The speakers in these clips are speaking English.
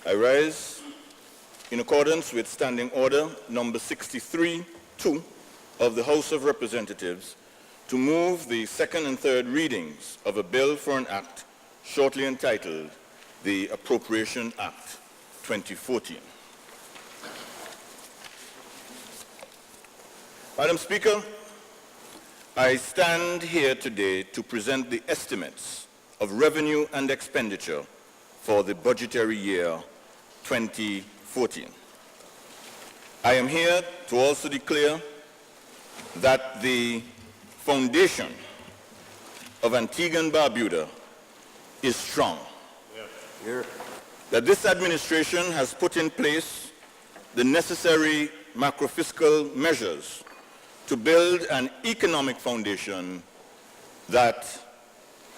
I rise in accordance with Standing Order number 63-2 of the House of Representatives to move the second and third readings of a bill for an act shortly entitled the Appropriation Act 2014. Madam Speaker, I stand here today to present the estimates of revenue and expenditure for the budgetary year 2014. I am here to also declare that the foundation of Antigua and Barbuda is strong. Here. That this administration has put in place the necessary macrofiscal measures to build an economic foundation that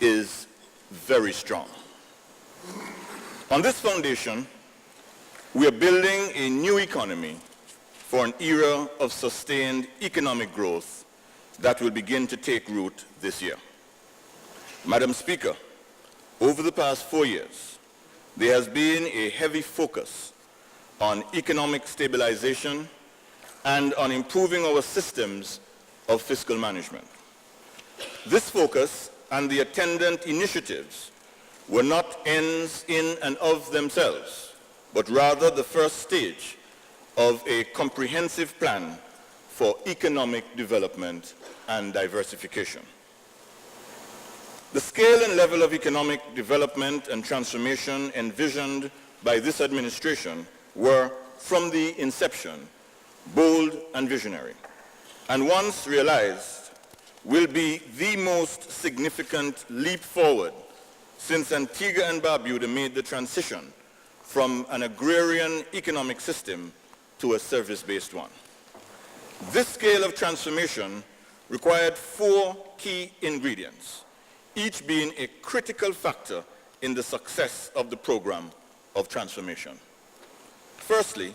is very strong. On this foundation, we are building a new economy for an era of sustained economic growth that will begin to take root this year. Madam Speaker, over the past 4 years, there has been a heavy focus on economic stabilization and on improving our systems of fiscal management. This focus and the attendant initiatives were not ends in and of themselves, but rather the first stage of a comprehensive plan for economic development and diversification. The scale and level of economic development and transformation envisioned by this administration were, from the inception, bold and visionary, and once realized, will be the most significant leap forward since Antigua and Barbuda made the transition from an agrarian economic system to a service-based one. This scale of transformation required 4 key ingredients, each being a critical factor in the success of the program of transformation. Firstly,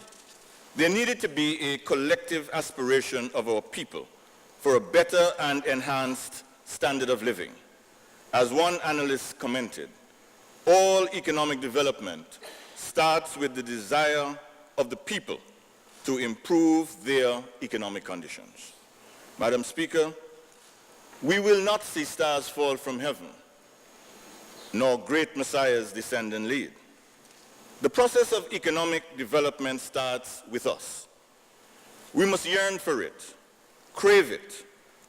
there needed to be a collective aspiration of our people for a better and enhanced standard of living. As one analyst commented, all economic development starts with the desire of the people to improve their economic conditions. Madam Speaker, we will not see stars fall from heaven, nor great messiahs descend and lead. The process of economic development starts with us. We must yearn for it, crave it,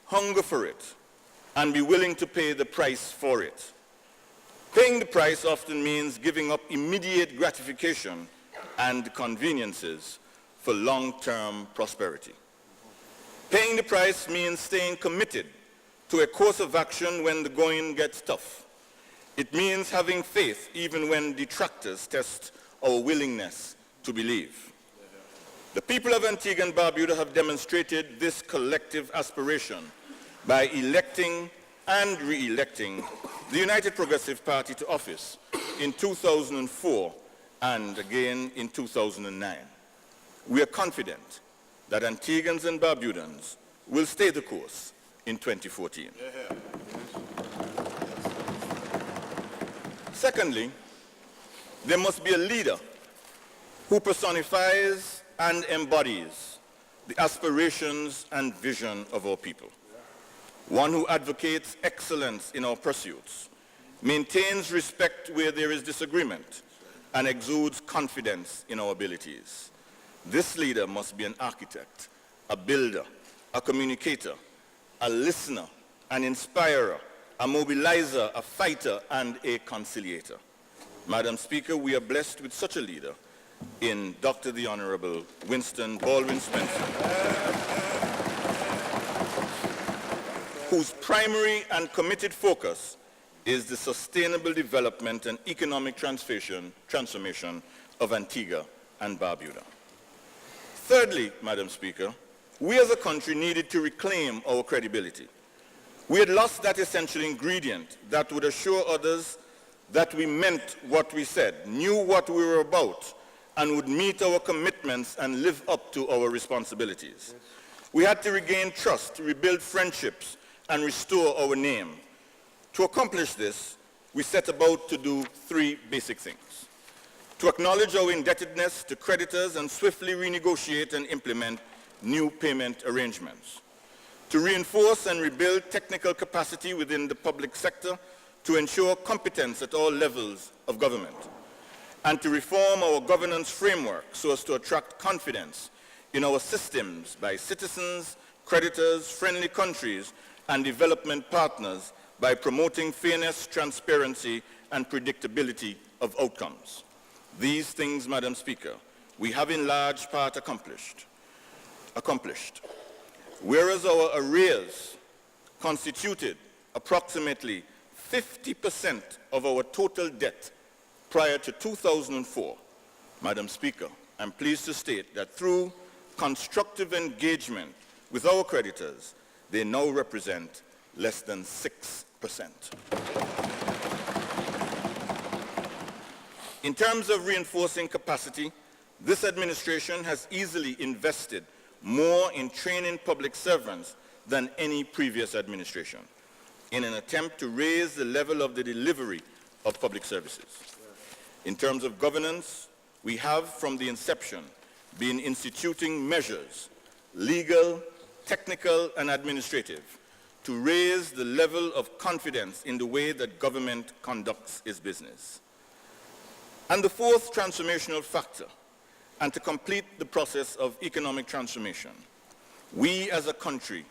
hunger for it, and be willing to pay the price for it. Paying the price often means giving up immediate gratification and conveniences for long-term prosperity. Paying the price means staying committed to a course of action when the going gets tough. It means having faith even when detractors test our willingness to believe. The people of Antigua and Barbuda have demonstrated this collective aspiration by electing and re-electing the United Progressive Party to office in 2004 and again in 2009. We are confident that Antiguans and Barbudans will stay the course in 2014. Secondly, there must be a leader who personifies and embodies the aspirations and vision of our people. One who advocates excellence in our pursuits, maintains respect where there is disagreement, and exudes confidence in our abilities. This leader must be an architect, a builder, a communicator, a listener, an inspirer, a mobilizer, a fighter, and a conciliator. Madam Speaker, we are blessed with such a leader in Dr. the Honorable Winston Baldwin Spencer, whose primary and committed focus is the sustainable development and economic transformation of Antigua and Barbuda. Thirdly, Madam Speaker, we as a country needed to reclaim our credibility. We had lost that essential ingredient that would assure others that we meant what we said, knew what we were about, and would meet our commitments and live up to our responsibilities. We had to regain trust, rebuild friendships, and restore our name. To accomplish this, we set about to do 3 basic things: to acknowledge our indebtedness to creditors and swiftly renegotiate and implement new payment arrangements, to reinforce and rebuild technical capacity within the public sector to ensure competence at all levels of government, and to reform our governance framework so as to attract confidence in our systems by citizens, creditors, friendly countries, and development partners by promoting fairness, transparency, and predictability of outcomes. These things, Madam Speaker, we have in large part accomplished. Whereas our arrears constituted approximately 50% of our total debt prior to 2004, Madam Speaker, I'm pleased to state that through constructive engagement with our creditors, they now represent less than 6%. In terms of reinforcing capacity, this administration has easily invested more in training public servants than any previous administration in an attempt to raise the level of the delivery of public services. In terms of governance, we have from the inception been instituting measures, legal, technical, and administrative, to raise the level of confidence in the way that government conducts its business. And the fourth transformational factor, and to complete the process of economic transformation, we as a country,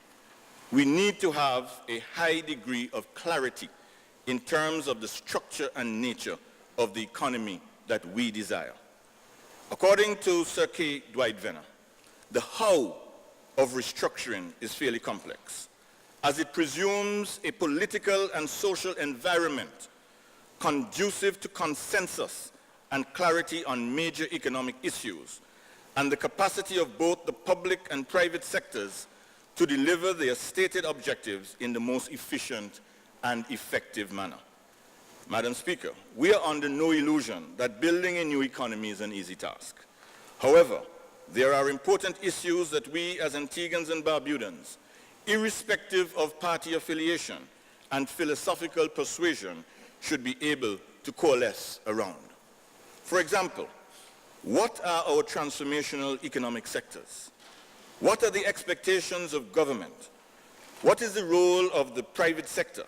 we need to have a high degree of clarity in terms of the structure and nature of the economy that we desire. According to Sir K. Dwight Venner, the how of restructuring is fairly complex, as it presumes a political and social environment conducive to consensus and clarity on major economic issues, and the capacity of both the public and private sectors to deliver their stated objectives in the most efficient and effective manner. Madam Speaker, we are under no illusion that building a new economy is an easy task. However, there are important issues that we as Antiguans and Barbudans, irrespective of party affiliation and philosophical persuasion, should be able to coalesce around. For example, what are our transformational economic sectors? What are the expectations of government? What is the role of the private sector?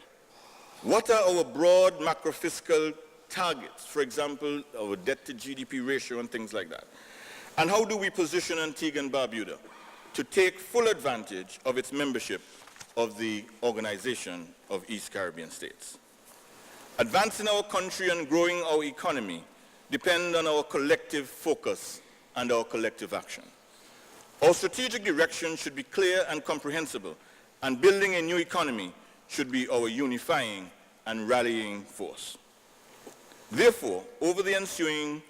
What are our broad macrofiscal targets? For example, our debt to GDP ratio and things like that. And how do we position Antigua and Barbuda to take full advantage of its membership of the Organization of East Caribbean States? Advancing our country and growing our economy depend on our collective focus and our collective action. Our strategic direction should be clear and comprehensible, and building a new economy should be our unifying and rallying force. Therefore, over the ensuing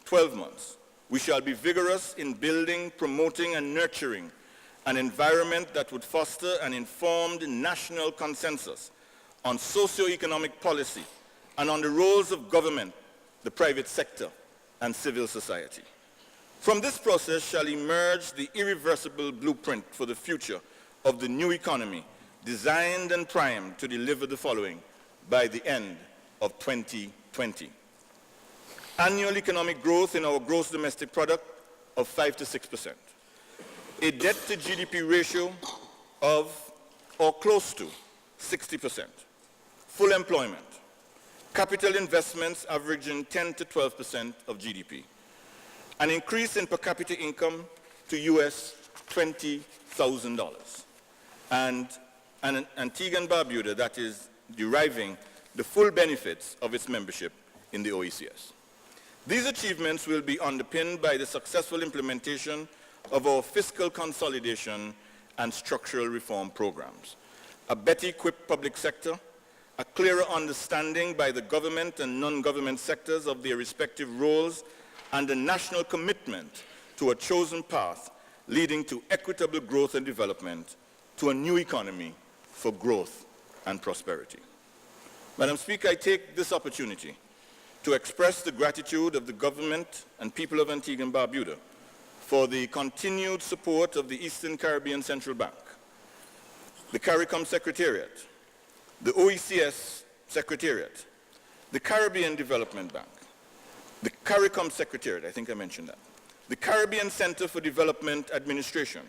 12 months, we shall be vigorous in building, promoting, and nurturing an environment that would foster an informed national consensus on socio-economic policy and on the roles of government, the private sector, and civil society. From this process shall emerge the irreversible blueprint for the future of the new economy, designed and primed to deliver the following by the end of 2020. Annual economic growth in our gross domestic product of 5 to 6%. A debt to GDP ratio of or close to 60%. Full employment. Capital investments averaging 10 to 12% of GDP. An increase in per capita income to US $20,000. And Antigua and Barbuda that is deriving the full benefits of its membership in the OECS. These achievements will be underpinned by the successful implementation of our fiscal consolidation and structural reform programs, a better equipped public sector, a clearer understanding by the government and non-government sectors of their respective roles, and a national commitment to a chosen path leading to equitable growth and development, to a new economy for growth and prosperity. Madam Speaker, I take this opportunity to express the gratitude of the government and people of Antigua and Barbuda for the continued support of the Eastern Caribbean Central Bank, the CARICOM Secretariat, the OECS Secretariat, the Caribbean Development Bank, the CARICOM Secretariat, I think I mentioned that, the Caribbean Center for Development Administration,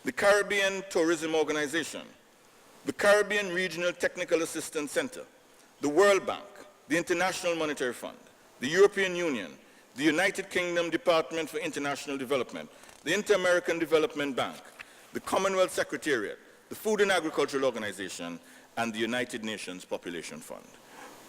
the Caribbean Tourism Organization, the Caribbean Regional Technical Assistance Center, the World Bank, the International Monetary Fund, the European Union, the United Kingdom Department for International Development, the Inter-American Development Bank, the Commonwealth Secretariat, the Food and Agricultural Organization, and the United Nations Population Fund.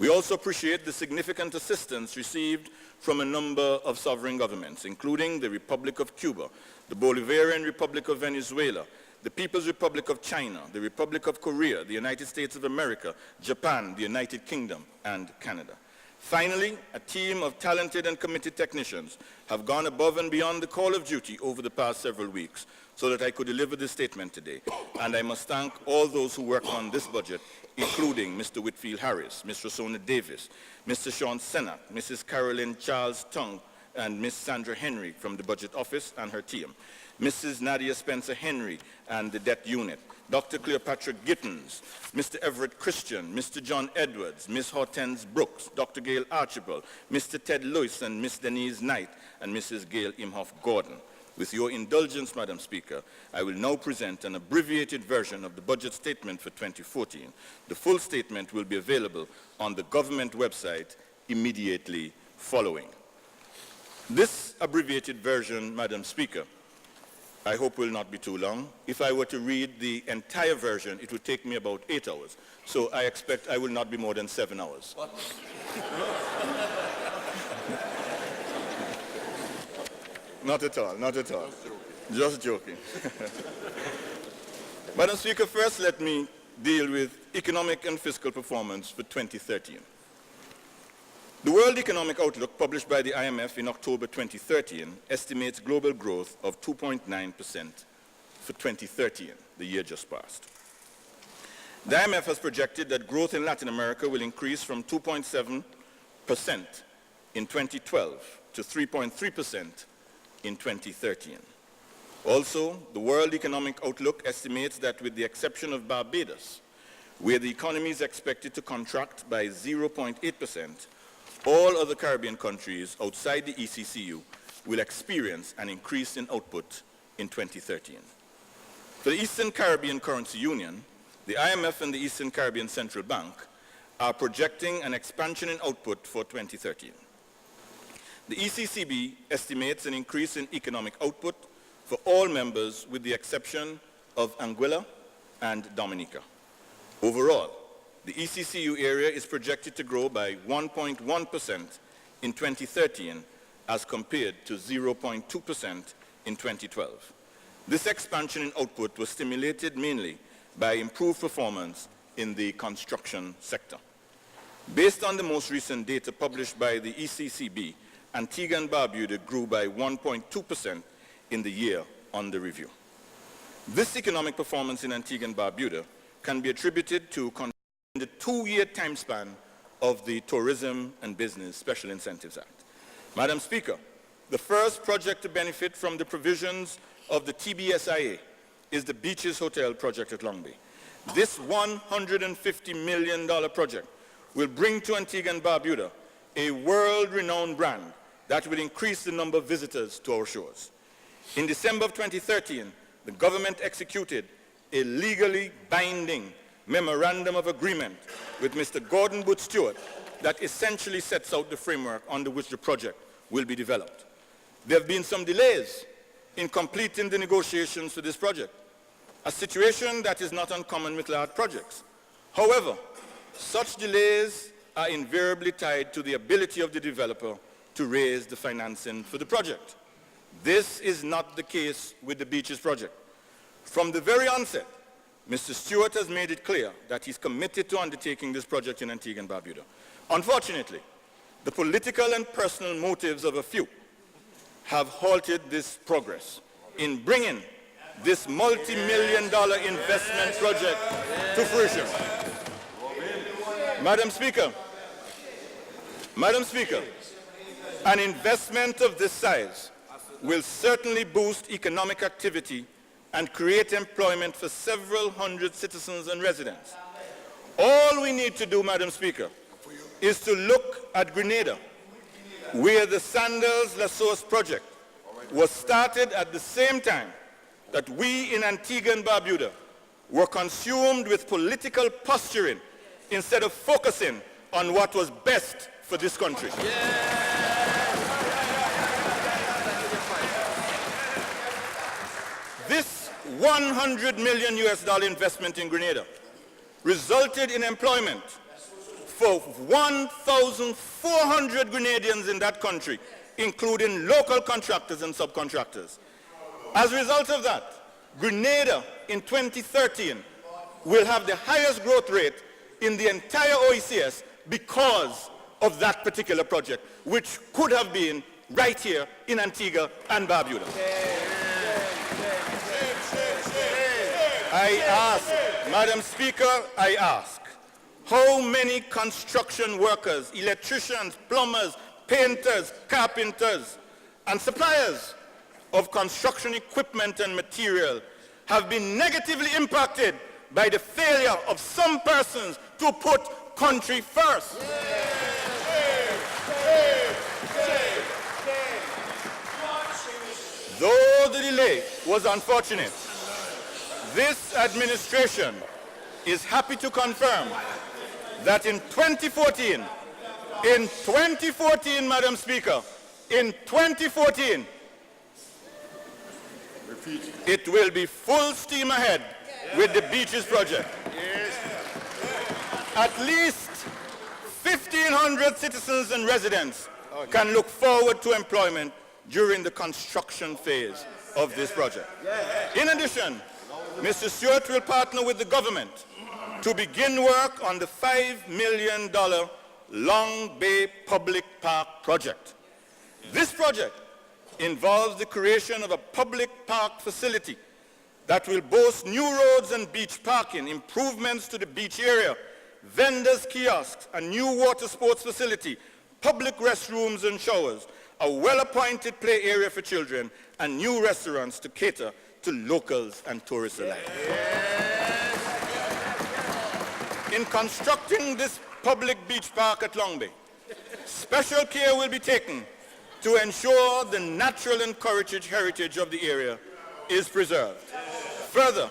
We also appreciate the significant assistance received from a number of sovereign governments, including the Republic of Cuba, the Bolivarian Republic of Venezuela, the People's Republic of China, the Republic of Korea, the United States of America, Japan, the United Kingdom, and Canada. Finally, a team of talented and committed technicians have gone above and beyond the call of duty over the past several weeks so that I could deliver this statement today. And I must thank all those who worked on this budget, including Mr. Whitfield Harris, Ms. Rosona Davis, Mr. Sean Senat, Mrs. Carolyn Charles Tung, and Ms. Sandra Henry from the Budget Office and her team, Mrs. Nadia Spencer Henry and the Debt Unit, Dr. Cleopatra Gittins, Mr. Everett Christian, Mr. John Edwards, Ms. Hortense Brooks, Dr. Gail Archibald, Mr. Ted Lewis and Ms. Denise Knight, and Mrs. Gail Imhoff Gordon. With your indulgence, Madam Speaker, I will now present an abbreviated version of the budget statement for 2014. The full statement will be available on the government website immediately following. This abbreviated version, Madam Speaker, I hope will not be too long. If I were to read the entire version, it would take me about 8 hours. So I expect I will not be more than 7 hours. What? Not at all, not at all. Just joking. Madam Speaker, first let me deal with economic and fiscal performance for 2013. The World Economic Outlook, published by the IMF in October 2013, estimates global growth of 2.9% for 2013, the year just passed. The IMF has projected that growth in Latin America will increase from 2.7% in 2012 to 3.3% in 2013. Also, the World Economic Outlook estimates that with the exception of Barbados, where the economy is expected to contract by 0.8%, all other Caribbean countries outside the ECCU will experience an increase in output in 2013. For the Eastern Caribbean Currency Union, the IMF and the Eastern Caribbean Central Bank are projecting an expansion in output for 2013. The ECCB estimates an increase in economic output for all members with the exception of Anguilla and Dominica. Overall, the ECCU area is projected to grow by 1.1% in 2013 as compared to 0.2% in 2012. This expansion in output was stimulated mainly by improved performance in the construction sector. Based on the most recent data published by the ECCB, Antigua and Barbuda grew by 1.2% in the year under review. This economic performance in Antigua and Barbuda can be attributed to the 2-year time span of the Tourism and Business Special Incentives Act. Madam Speaker, the first project to benefit from the provisions of the TBSIA is the Beaches Hotel project at Long Bay. This $150 million project will bring to Antigua and Barbuda a world-renowned brand that will increase the number of visitors to our shores. In December of 2013, the government executed a legally binding memorandum of agreement with Mr. Gordon Booth Stewart that essentially sets out the framework under which the project will be developed. There have been some delays in completing the negotiations for this project, a situation that is not uncommon with large projects. However, such delays are invariably tied to the ability of the developer to raise the financing for the project. This is not the case with the Beaches project. From the very onset, Mr. Stewart has made it clear that he's committed to undertaking this project in Antigua and Barbuda. Unfortunately, the political and personal motives of a few have halted this progress in bringing this multi-million-dollar investment project to fruition. Madam Speaker, an investment of this size will certainly boost economic activity and create employment for several hundred citizens and residents. All we need to do, Madam Speaker, is to look at Grenada where the Sandals-La Source project was started at the same time that we in Antigua and Barbuda were consumed with political posturing instead of focusing on what was best for this country. This $100 million investment in Grenada resulted in employment for 1,400 Grenadians in that country, including local contractors and subcontractors. As a result of that, Grenada in 2013 will have the highest growth rate in the entire OECS because of that particular project, which could have been right here in Antigua and Barbuda. I ask, Madam Speaker, I ask, how many construction workers, electricians, plumbers, painters, carpenters, and suppliers of construction equipment and material have been negatively impacted by the failure of some persons to put country first? Though the delay was unfortunate, this administration is happy to confirm that in 2014, Madam Speaker, in 2014, it will be full steam ahead with the Beaches project. At least 1,500 citizens and residents can look forward to employment during the construction phase of this project. In addition, Mr. Stewart will partner with the government to begin work on the $5 million Long Bay Public Park project. This project involves the creation of a public park facility that will boast new roads and beach parking, improvements to the beach area, vendors' kiosks, a new water sports facility, public restrooms and showers, a well-appointed play area for children, and new restaurants to cater to locals and tourists alike. In constructing this public beach park at Long Bay, special care will be taken to ensure the natural and heritage of the area is preserved. Further,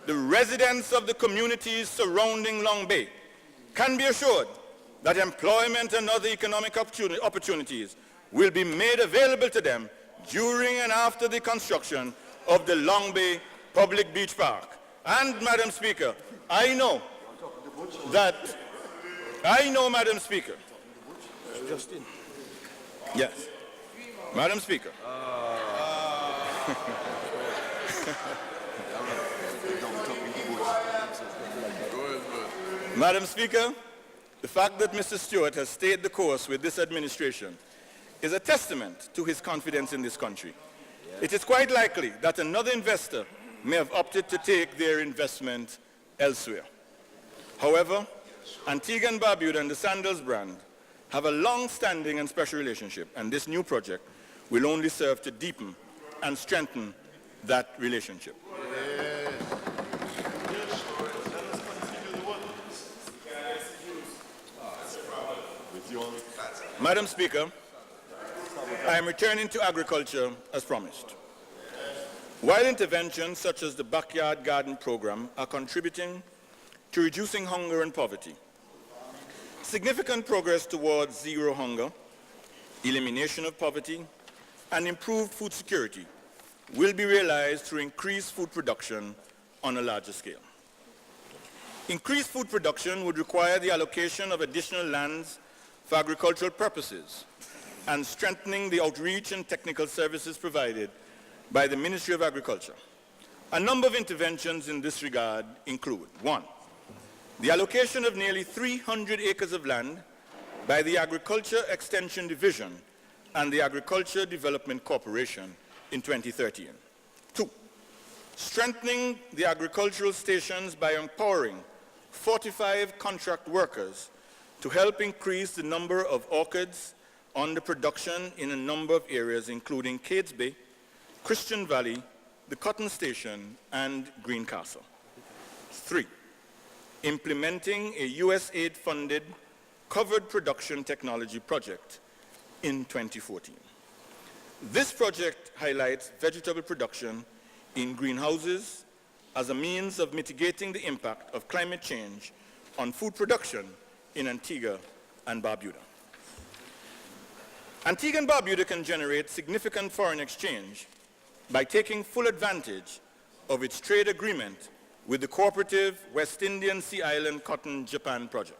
the residents of the communities surrounding Long Bay can be assured that employment and other economic opportunities will be made available to them during and after the construction of the Long Bay Public Beach Park. And, Madam Speaker, I know, Madam Speaker, yes, Madam Speaker, Madam Speaker, the fact that Mr. Stewart has stayed the course with this administration is a testament to his confidence in this country. It is quite likely that another investor may have opted to take their investment elsewhere. However, Antigua and Barbuda and the Sandals brand have a long-standing and special relationship, and this new project will only serve to deepen and strengthen that relationship. Madam Speaker, I am returning to agriculture as promised. While interventions such as the Backyard Garden Program are contributing to reducing hunger and poverty, significant progress towards zero hunger, elimination of poverty, and improved food security will be realized through increased food production on a larger scale. Increased food production would require the allocation of additional lands for agricultural purposes and strengthening the outreach and technical services provided by the Ministry of Agriculture. A number of interventions in this regard include: 1, the allocation of nearly 300 acres of land by the Agriculture Extension Division and the Agriculture Development Corporation in 2013. 2, strengthening the agricultural stations by empowering 45 contract workers to help increase the number of orchids under production in a number of areas, including Cades Bay, Christian Valley, the Cotton Station, and Greencastle. 3, implementing a USAID-funded covered production technology project in 2014. This project highlights vegetable production in greenhouses as a means of mitigating the impact of climate change on food production in Antigua and Barbuda. Antigua and Barbuda can generate significant foreign exchange by taking full advantage of its trade agreement with the cooperative West Indian Sea Island Cotton Japan project.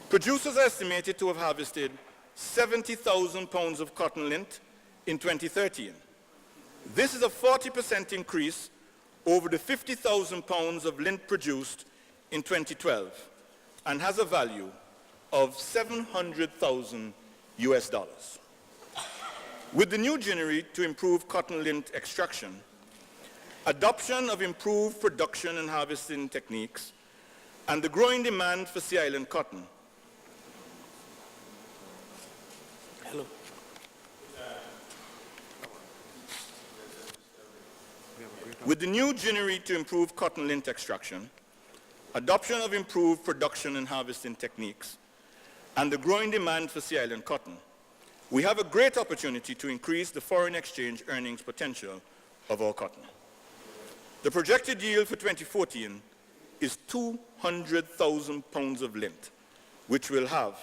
Producers are estimated to have harvested 70,000 pounds of cotton lint in 2013. This is a 40% increase over the 50,000 pounds of lint produced in 2012 and has a value of $700,000 US. With the new Ginnery to improve cotton lint extraction, adoption of improved production and harvesting techniques, and the growing demand for Sea Island cotton, with the new Ginnery to improve cotton lint extraction, adoption of improved production and harvesting techniques, and the growing demand for Sea Island cotton, we have a great opportunity to increase the foreign exchange earnings potential of our cotton. The projected yield for 2014 is 200,000 pounds of lint, which will have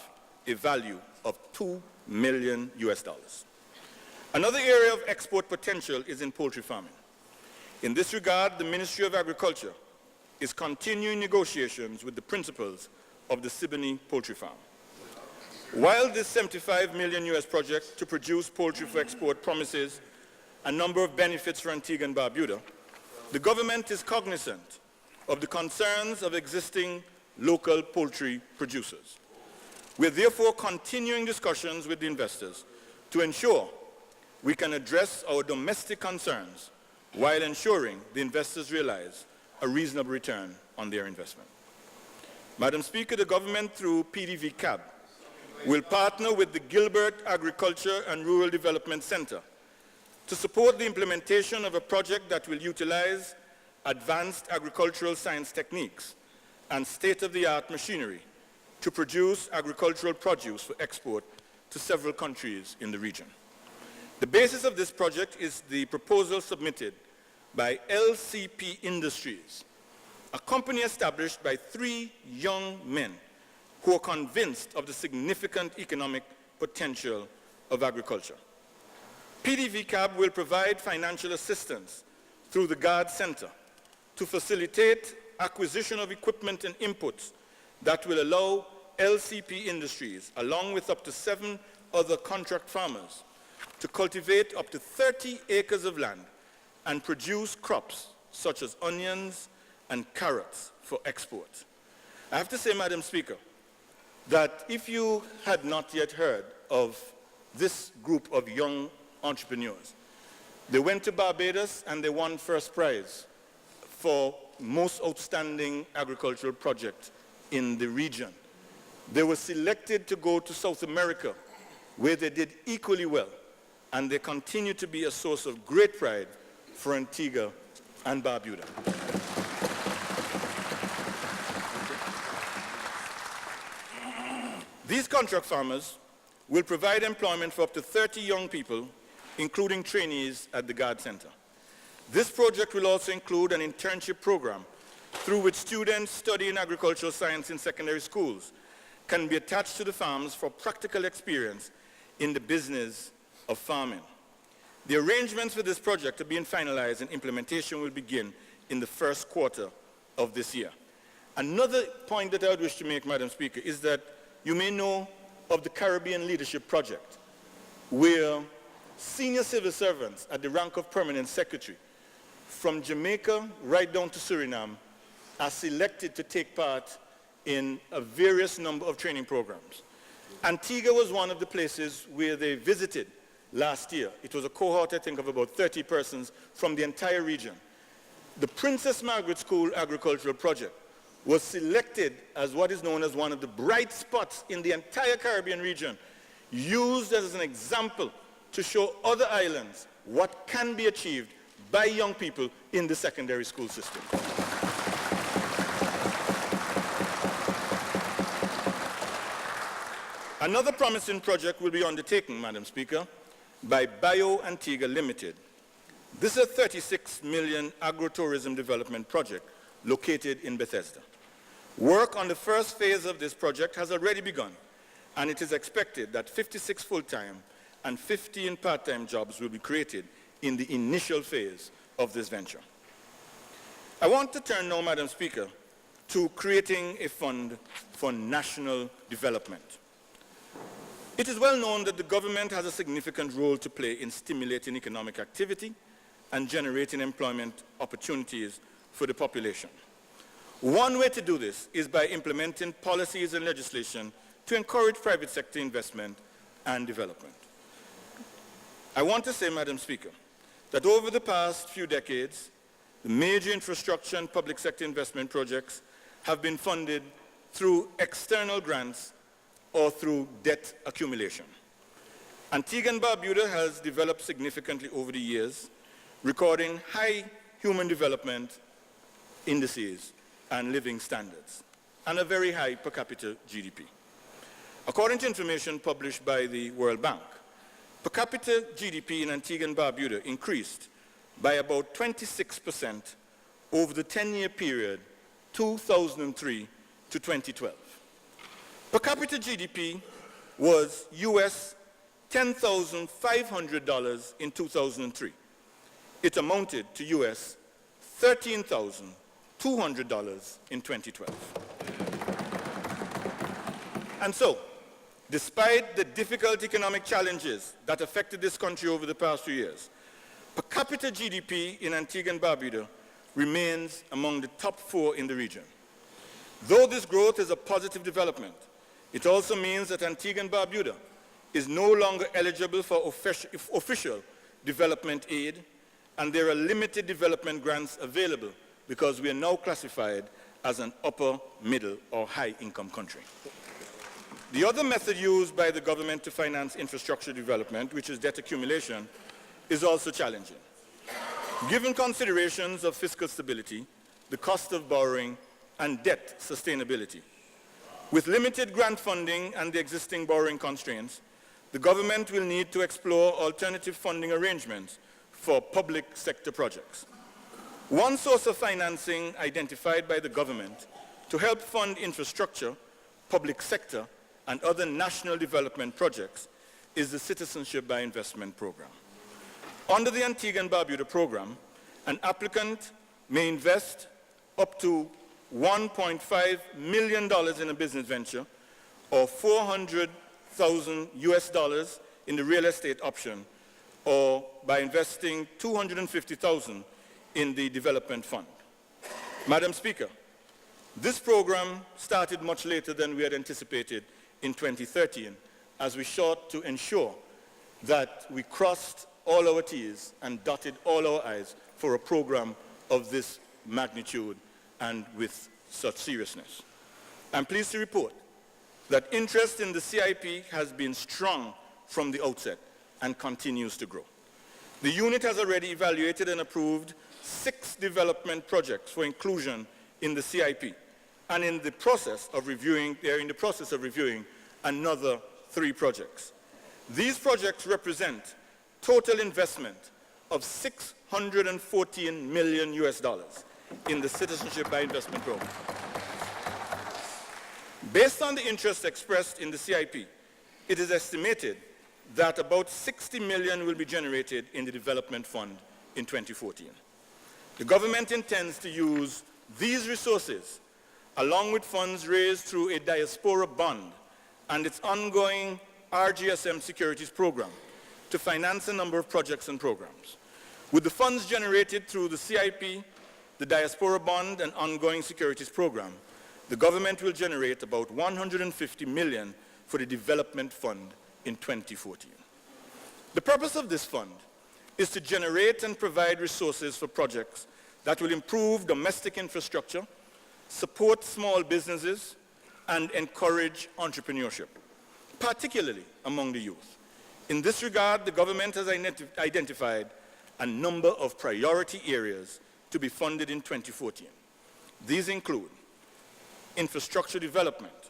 a value of $2 million US. Another area of export potential is in poultry farming. In this regard, the Ministry of Agriculture is continuing negotiations with the principals of the Siboney Poultry Farm. While this $75 million US project to produce poultry for export promises a number of benefits for Antigua and Barbuda, the government is cognizant of the concerns of existing local poultry producers. We are therefore continuing discussions with the investors to ensure we can address our domestic concerns while ensuring the investors realize a reasonable return on their investment. Madam Speaker, the government through PDV CAB will partner with the Gilbert Agriculture and Rural Development Center to support the implementation of a project that will utilize advanced agricultural science techniques and state-of-the-art machinery to produce agricultural produce for export to several countries in the region. The basis of this project is the proposal submitted by LCP Industries, a company established by 3 young men who are convinced of the significant economic potential of agriculture. PDV CAB will provide financial assistance through the GARD Center to facilitate acquisition of equipment and inputs that will allow LCP Industries, along with up to 7 other contract farmers, to cultivate up to 30 acres of land and produce crops such as onions and carrots for export. I have to say, Madam Speaker, that if you had not yet heard of this group of young entrepreneurs, they went to Barbados and they won first prize for most outstanding agricultural project in the region. They were selected to go to South America, where they did equally well, and they continue to be a source of great pride for Antigua and Barbuda. These contract farmers will provide employment for up to 30 young people, including trainees at the GARD Center. This project will also include an internship program through which students studying agricultural science in secondary schools can be attached to the farms for practical experience in the business of farming. The arrangements for this project are being finalized and implementation will begin in the first quarter of this year. Another point that I would wish to make, Madam Speaker, is that you may know of the Caribbean Leadership Project, where senior civil servants at the rank of permanent secretary from Jamaica right down to Suriname are selected to take part in a various number of training programs. Antigua was one of the places where they visited last year. It was a cohort, I think, of about 30 persons from the entire region. The Princess Margaret School Agricultural Project was selected as what is known as one of the bright spots in the entire Caribbean region, used as an example to show other islands what can be achieved by young people in the secondary school system. Another promising project will be undertaken, Madam Speaker, by Bio-Antigua Limited. This is a 36 million agro-tourism development project located in Bethesda. Work on the first phase of this project has already begun, and it is expected that 56 full-time and 15 part-time jobs will be created in the initial phase of this venture. I want to turn now, Madam Speaker, to creating a fund for national development. It is well known that the government has a significant role to play in stimulating economic activity and generating employment opportunities for the population. One way to do this is by implementing policies and legislation to encourage private sector investment and development. I want to say, Madam Speaker, that over the past few decades, the major infrastructure and public sector investment projects have been funded through external grants or through debt accumulation. Antigua and Barbuda has developed significantly over the years, recording high human development indices and living standards, and a very high per capita GDP. According to information published by the World Bank, per capita GDP in Antigua and Barbuda increased by about 26% over the 10-year period 2003 to 2012. Per capita GDP was US $10,500 in 2003. It amounted to US $13,200 in 2012. And so, despite the difficult economic challenges that affected this country over the past few years, per capita GDP in Antigua and Barbuda remains among the top 4 in the region. Though this growth is a positive development, it also means that Antigua and Barbuda is no longer eligible for official development aid, and there are limited development grants available because we are now classified as an upper, middle, or high-income country. The other method used by the government to finance infrastructure development, which is debt accumulation, is also challenging. Given considerations of fiscal stability, the cost of borrowing, and debt sustainability, with limited grant funding and the existing borrowing constraints, the government will need to explore alternative funding arrangements for public sector projects. One source of financing identified by the government to help fund infrastructure, public sector, and other national development projects is the Citizenship by Investment Program. Under the Antigua and Barbuda program, an applicant may invest up to $1.5 million in a business venture, or $400,000 US in the real estate option, or by investing $250,000 in the development fund. Madam Speaker, this program started much later than we had anticipated in 2013, as we sought to ensure that we crossed all our T's and dotted all our I's for a program of this magnitude and with such seriousness. I'm pleased to report that interest in the CIP has been strong from the outset and continues to grow. The unit has already evaluated and approved 6 development projects for inclusion in the CIP, and they're in the process of reviewing another 3 projects. These projects represent total investment of $614 million US in the Citizenship by Investment Program. Based on the interest expressed in the CIP, it is estimated that about $60 million will be generated in the Development Fund in 2014. The government intends to use these resources, along with funds raised through a diaspora bond and its ongoing RGSM securities program, to finance a number of projects and programs. With the funds generated through the CIP, the diaspora bond, and ongoing securities program, the government will generate about $150 million for the development fund in 2014. The purpose of this fund is to generate and provide resources for projects that will improve domestic infrastructure, support small businesses, and encourage entrepreneurship, particularly among the youth. In this regard, the government has identified a number of priority areas to be funded in 2014. These include infrastructure development,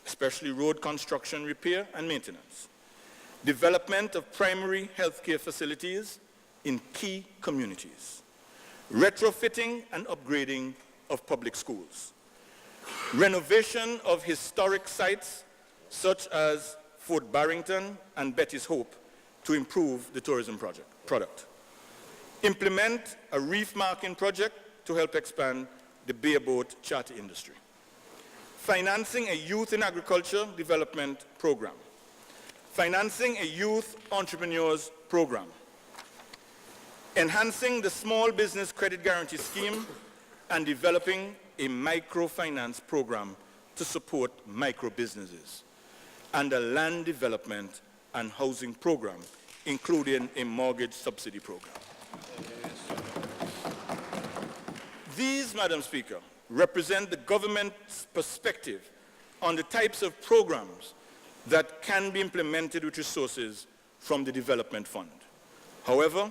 especially road construction, repair, and maintenance. Development of primary healthcare facilities in key communities. Retrofitting and upgrading of public schools. Renovation of historic sites such as Fort Barrington and Betty's Hope to improve the tourism product. Implement a reef marking project to help expand the bareboat charter industry. Financing a youth in agriculture development program. Financing a youth entrepreneurs program. Enhancing the small business credit guarantee scheme and developing a microfinance program to support micro businesses. And a land development and housing program, including a mortgage subsidy program. These, Madam Speaker, represent the government's perspective on the types of programs that can be implemented with resources from the Development Fund. However,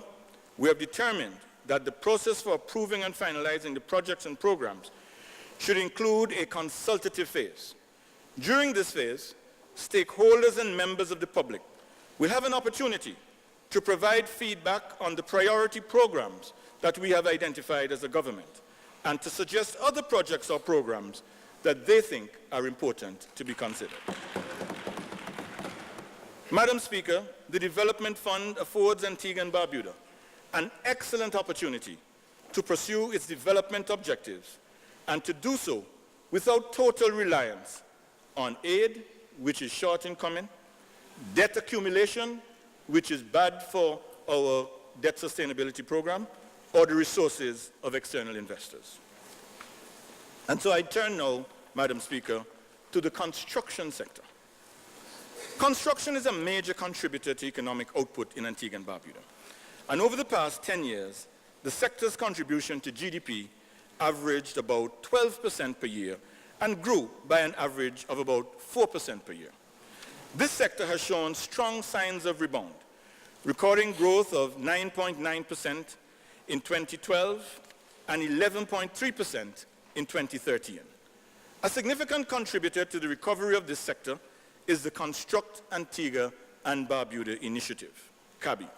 we have determined that the process for approving and finalizing the projects and programs should include a consultative phase. During this phase, stakeholders and members of the public will have an opportunity to provide feedback on the priority programs that we have identified as a government and to suggest other projects or programs that they think are important to be considered. Madam Speaker, the Development Fund affords Antigua and Barbuda an excellent opportunity to pursue its development objectives and to do so without total reliance on aid, which is short in coming, debt accumulation, which is bad for our debt sustainability program, or the resources of external investors. And so I turn now, Madam Speaker, to the construction sector. Construction is a major contributor to economic output in Antigua and Barbuda. And over the past 10 years, the sector's contribution to GDP averaged about 12% per year and grew by an average of about 4% per year. This sector has shown strong signs of rebound, recording growth of 9.9% in 2012 and 11.3% in 2013. A significant contributor to the recovery of this sector is the Construct Antigua and Barbuda Initiative, CABI,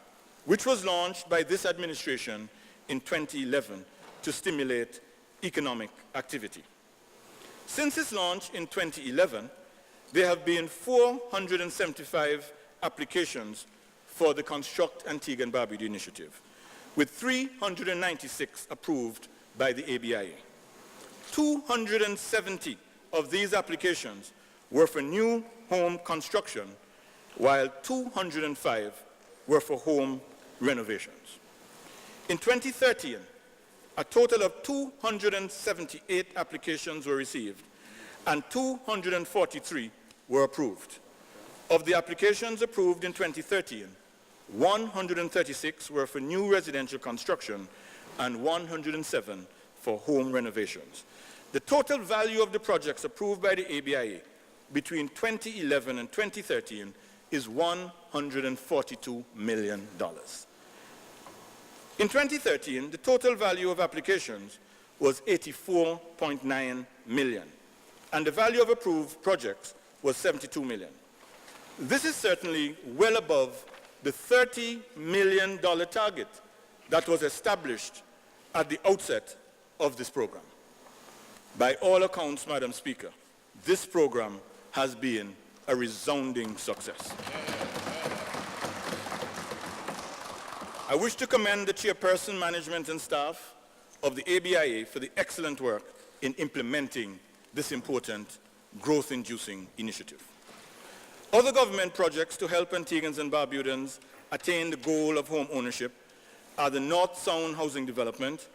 which was launched by this administration in 2011 to stimulate economic activity. Since its launch in 2011, there have been 475 applications for the Construct Antigua and Barbuda Initiative, with 396 approved by the ABIA. 270 of these applications were for new home construction, while 205 were for home renovations. In 2013, a total of 278 applications were received and 243 were approved. Of the applications approved in 2013, 136 were for new residential construction and 107 for home renovations. The total value of the projects approved by the ABIA between 2011 and 2013 is $142 million. In 2013, the total value of applications was $84.9 million, and the value of approved projects was $72 million. This is certainly well above the $30 million target that was established at the outset of this program. By all accounts, Madam Speaker, this program has been a resounding success. I wish to commend the chairperson, management, and staff of the ABIA for the excellent work in implementing this important growth-inducing initiative. Other government projects to help Antiguans and Barbudans attain the goal of home ownership are the North Sound Housing Development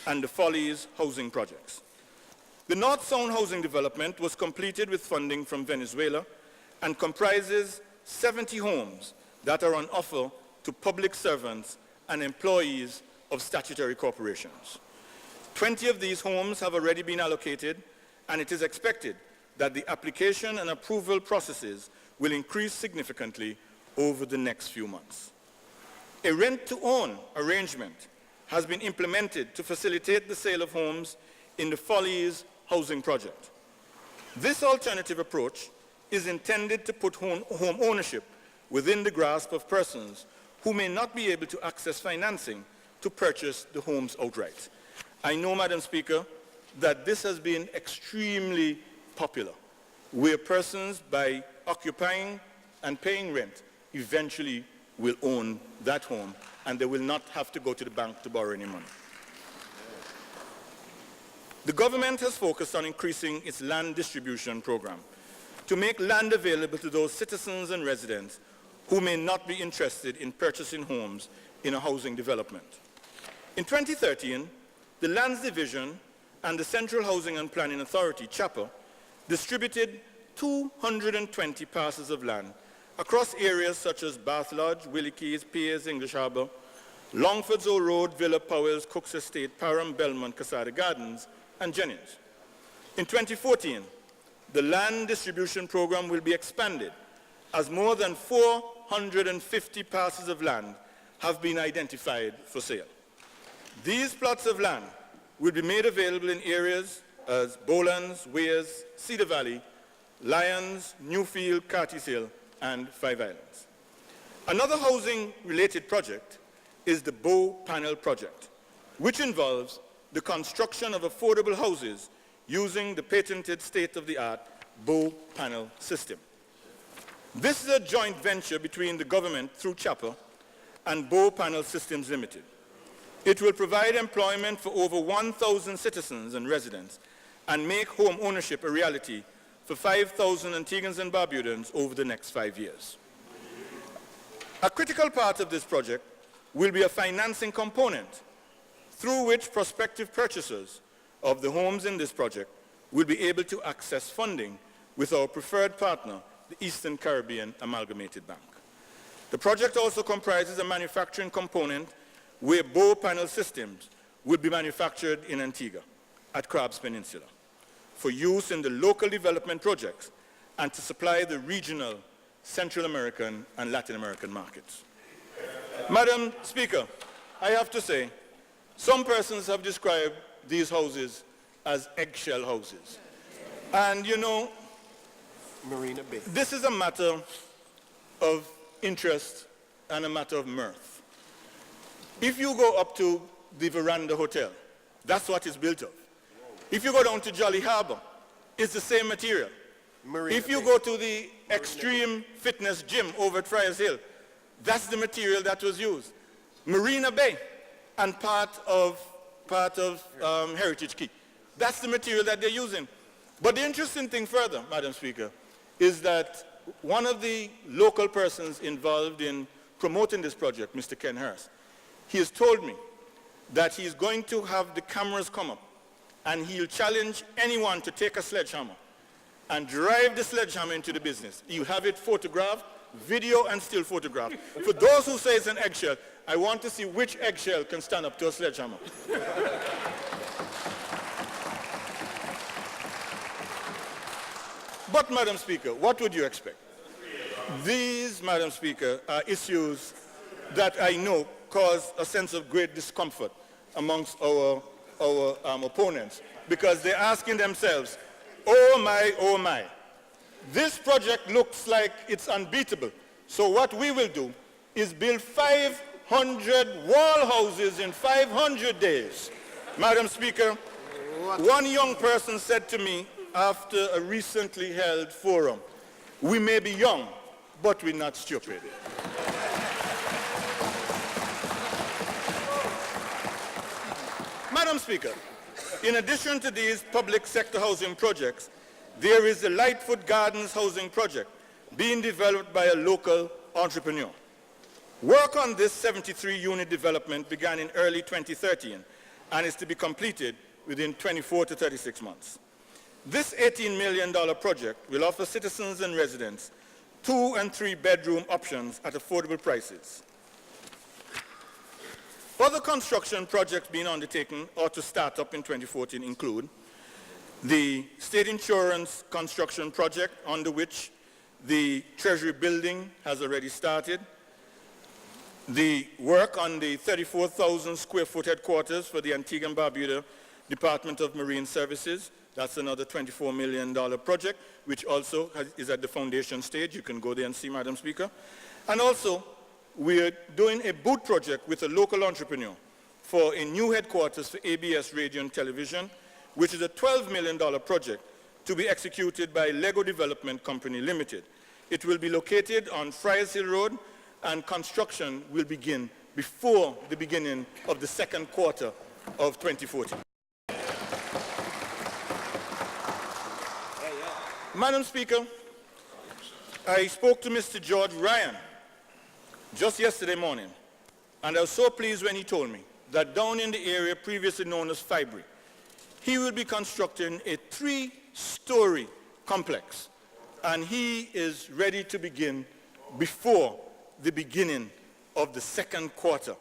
and the Follies Housing Projects. The North Sound Housing Development was completed with funding from Venezuela and comprises 70 homes that are on offer to public servants and employees of statutory corporations. 20 of these homes have already been allocated, and it is expected that the application and approval processes will increase significantly over the next few months. A rent-to-own arrangement has been implemented to facilitate the sale of homes in the Follies Housing Project. This alternative approach is intended to put home ownership within the grasp of persons who may not be able to access financing to purchase the homes outright. I know, Madam Speaker, that this has been extremely popular, where persons, by occupying and paying rent, eventually will own that home, and they will not have to go to the bank to borrow any money. The government has focused on increasing its land distribution program to make land available to those citizens and residents who may not be interested in purchasing homes in a housing development. In 2013, the Lands Division and the Central Housing and Planning Authority, CHAPA, distributed 220 parcels of land across areas such as Bath Lodge, Willie Keys, Piers, English Harbour, Longford Zoo Road, Villa Powells, Cook's Estate, Parham, Belmont, Casada Gardens, and Jennings. In 2014, the land distribution program will be expanded as more than 450 parcels of land have been identified for sale. These plots of land will be made available in areas as Bowlands, Weirs, Cedar Valley, Lyons, Newfield, Carties Hill, and Five Islands. Another housing-related project is the Bow Panel project, which involves the construction of affordable houses using the patented state-of-the-art Bow Panel system. This is a joint venture between the government through CHAPA and Bow Panel Systems Limited. It will provide employment for over 1,000 citizens and residents and make home ownership a reality for 5,000 Antiguans and Barbudans over the next 5 years. A critical part of this project will be a financing component through which prospective purchasers of the homes in this project will be able to access funding with our preferred partner, the Eastern Caribbean Amalgamated Bank. The project also comprises a manufacturing component where Bow Panel systems will be manufactured in Antigua at Crabs Peninsula for use in the local development projects and to supply the regional Central American and Latin American markets. Madam Speaker, I have to say, some persons have described these houses as eggshell houses. And you know, Marina Bay. this is a matter of interest and a matter of mirth. If you go up to the Veranda Hotel, that's what it's built of. If you go down to Jolly Harbor, it's the same material. Marina If you Bay. go to the Extreme Fitness Gym over at Friars Hill, that's the material that was used. Marina Bay and part of Heritage Key. That's the material that they're using. But the interesting thing further, Madam Speaker, is that one of the local persons involved in promoting this project, Mr. Ken Harris, he has told me that he's going to have the cameras come up and he'll challenge anyone to take a sledgehammer and drive the sledgehammer into the business. You have it photographed, video and still photographed. For those who say it's an eggshell, I want to see which eggshell can stand up to a sledgehammer. But, Madam Speaker, what would you expect? These, Madam Speaker, are issues that I know cause a sense of great discomfort amongst our opponents, because they're asking themselves, oh my, this project looks like it's unbeatable. So what we will do is build 500 wall houses in 500 days. Madam Speaker, one young person said to me after a recently held forum, we may be young, but we're not stupid. Madam Speaker, in addition to these public sector housing projects, there is the Lightfoot Gardens housing project being developed by a local entrepreneur. Work on this 73-unit development began in early 2013 and is to be completed within 24 to 36 months. This $18 million project will offer citizens and residents 2- and 3-bedroom options at affordable prices. Other construction projects being undertaken or to start up in 2014 include the state insurance construction project, under which the Treasury building has already started, the work on the 34,000 square foot headquarters for the Antigua and Barbuda Department of Marine Services That's another $24 million project, which also is at the foundation stage. You can go there and see, Madam Speaker. And also, we're doing a boot project with a local entrepreneur for a new headquarters for ABS Radio and Television, which is a $12 million project to be executed by Lego Development Company Limited. It will be located on Friars Hill Road, and construction will begin before the beginning of the second quarter of 2014. Madam Speaker, I spoke to Mr. George Ryan just yesterday morning, and I was so pleased when he told me that down in the area previously known as Fibry, he will be constructing a 3-story complex, and he is ready to begin before the beginning of the second quarter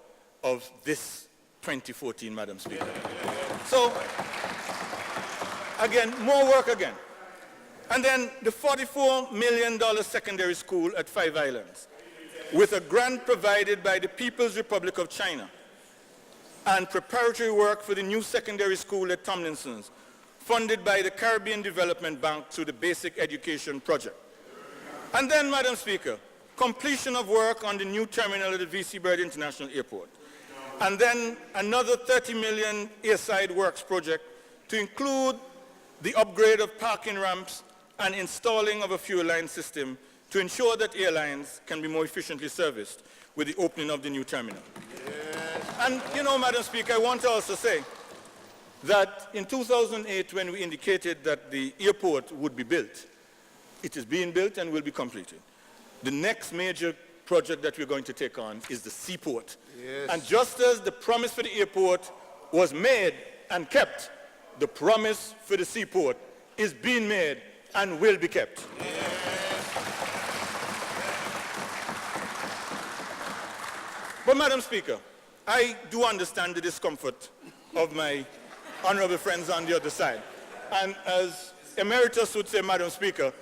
of this 2014, Madam Speaker. So, again, more work again. And then the $44 million secondary school at Five Islands, with a grant provided by the People's Republic of China, and preparatory work for the new secondary school at Tomlinson's, funded by the Caribbean Development Bank through the Basic Education Project. And then, Madam Speaker, completion of work on the new terminal at the V.C. Bird International Airport. And then another $30 million airside works project to include the upgrade of parking ramps and installing of a fuel line system to ensure that airlines can be more efficiently serviced with the opening of the new terminal. Yes. And, you know, Madam Speaker, I want to also say that in 2008, when we indicated that the airport would be built, it is being built and will be completed. The next major project that we're going to take on is the seaport. Yes. And just as the promise for the airport was made and kept, the promise for the seaport is being made and will be kept. Yes. But, Madam Speaker, I do understand the discomfort of my honorable friends on the other side. And as Emeritus would say, Madam Speaker,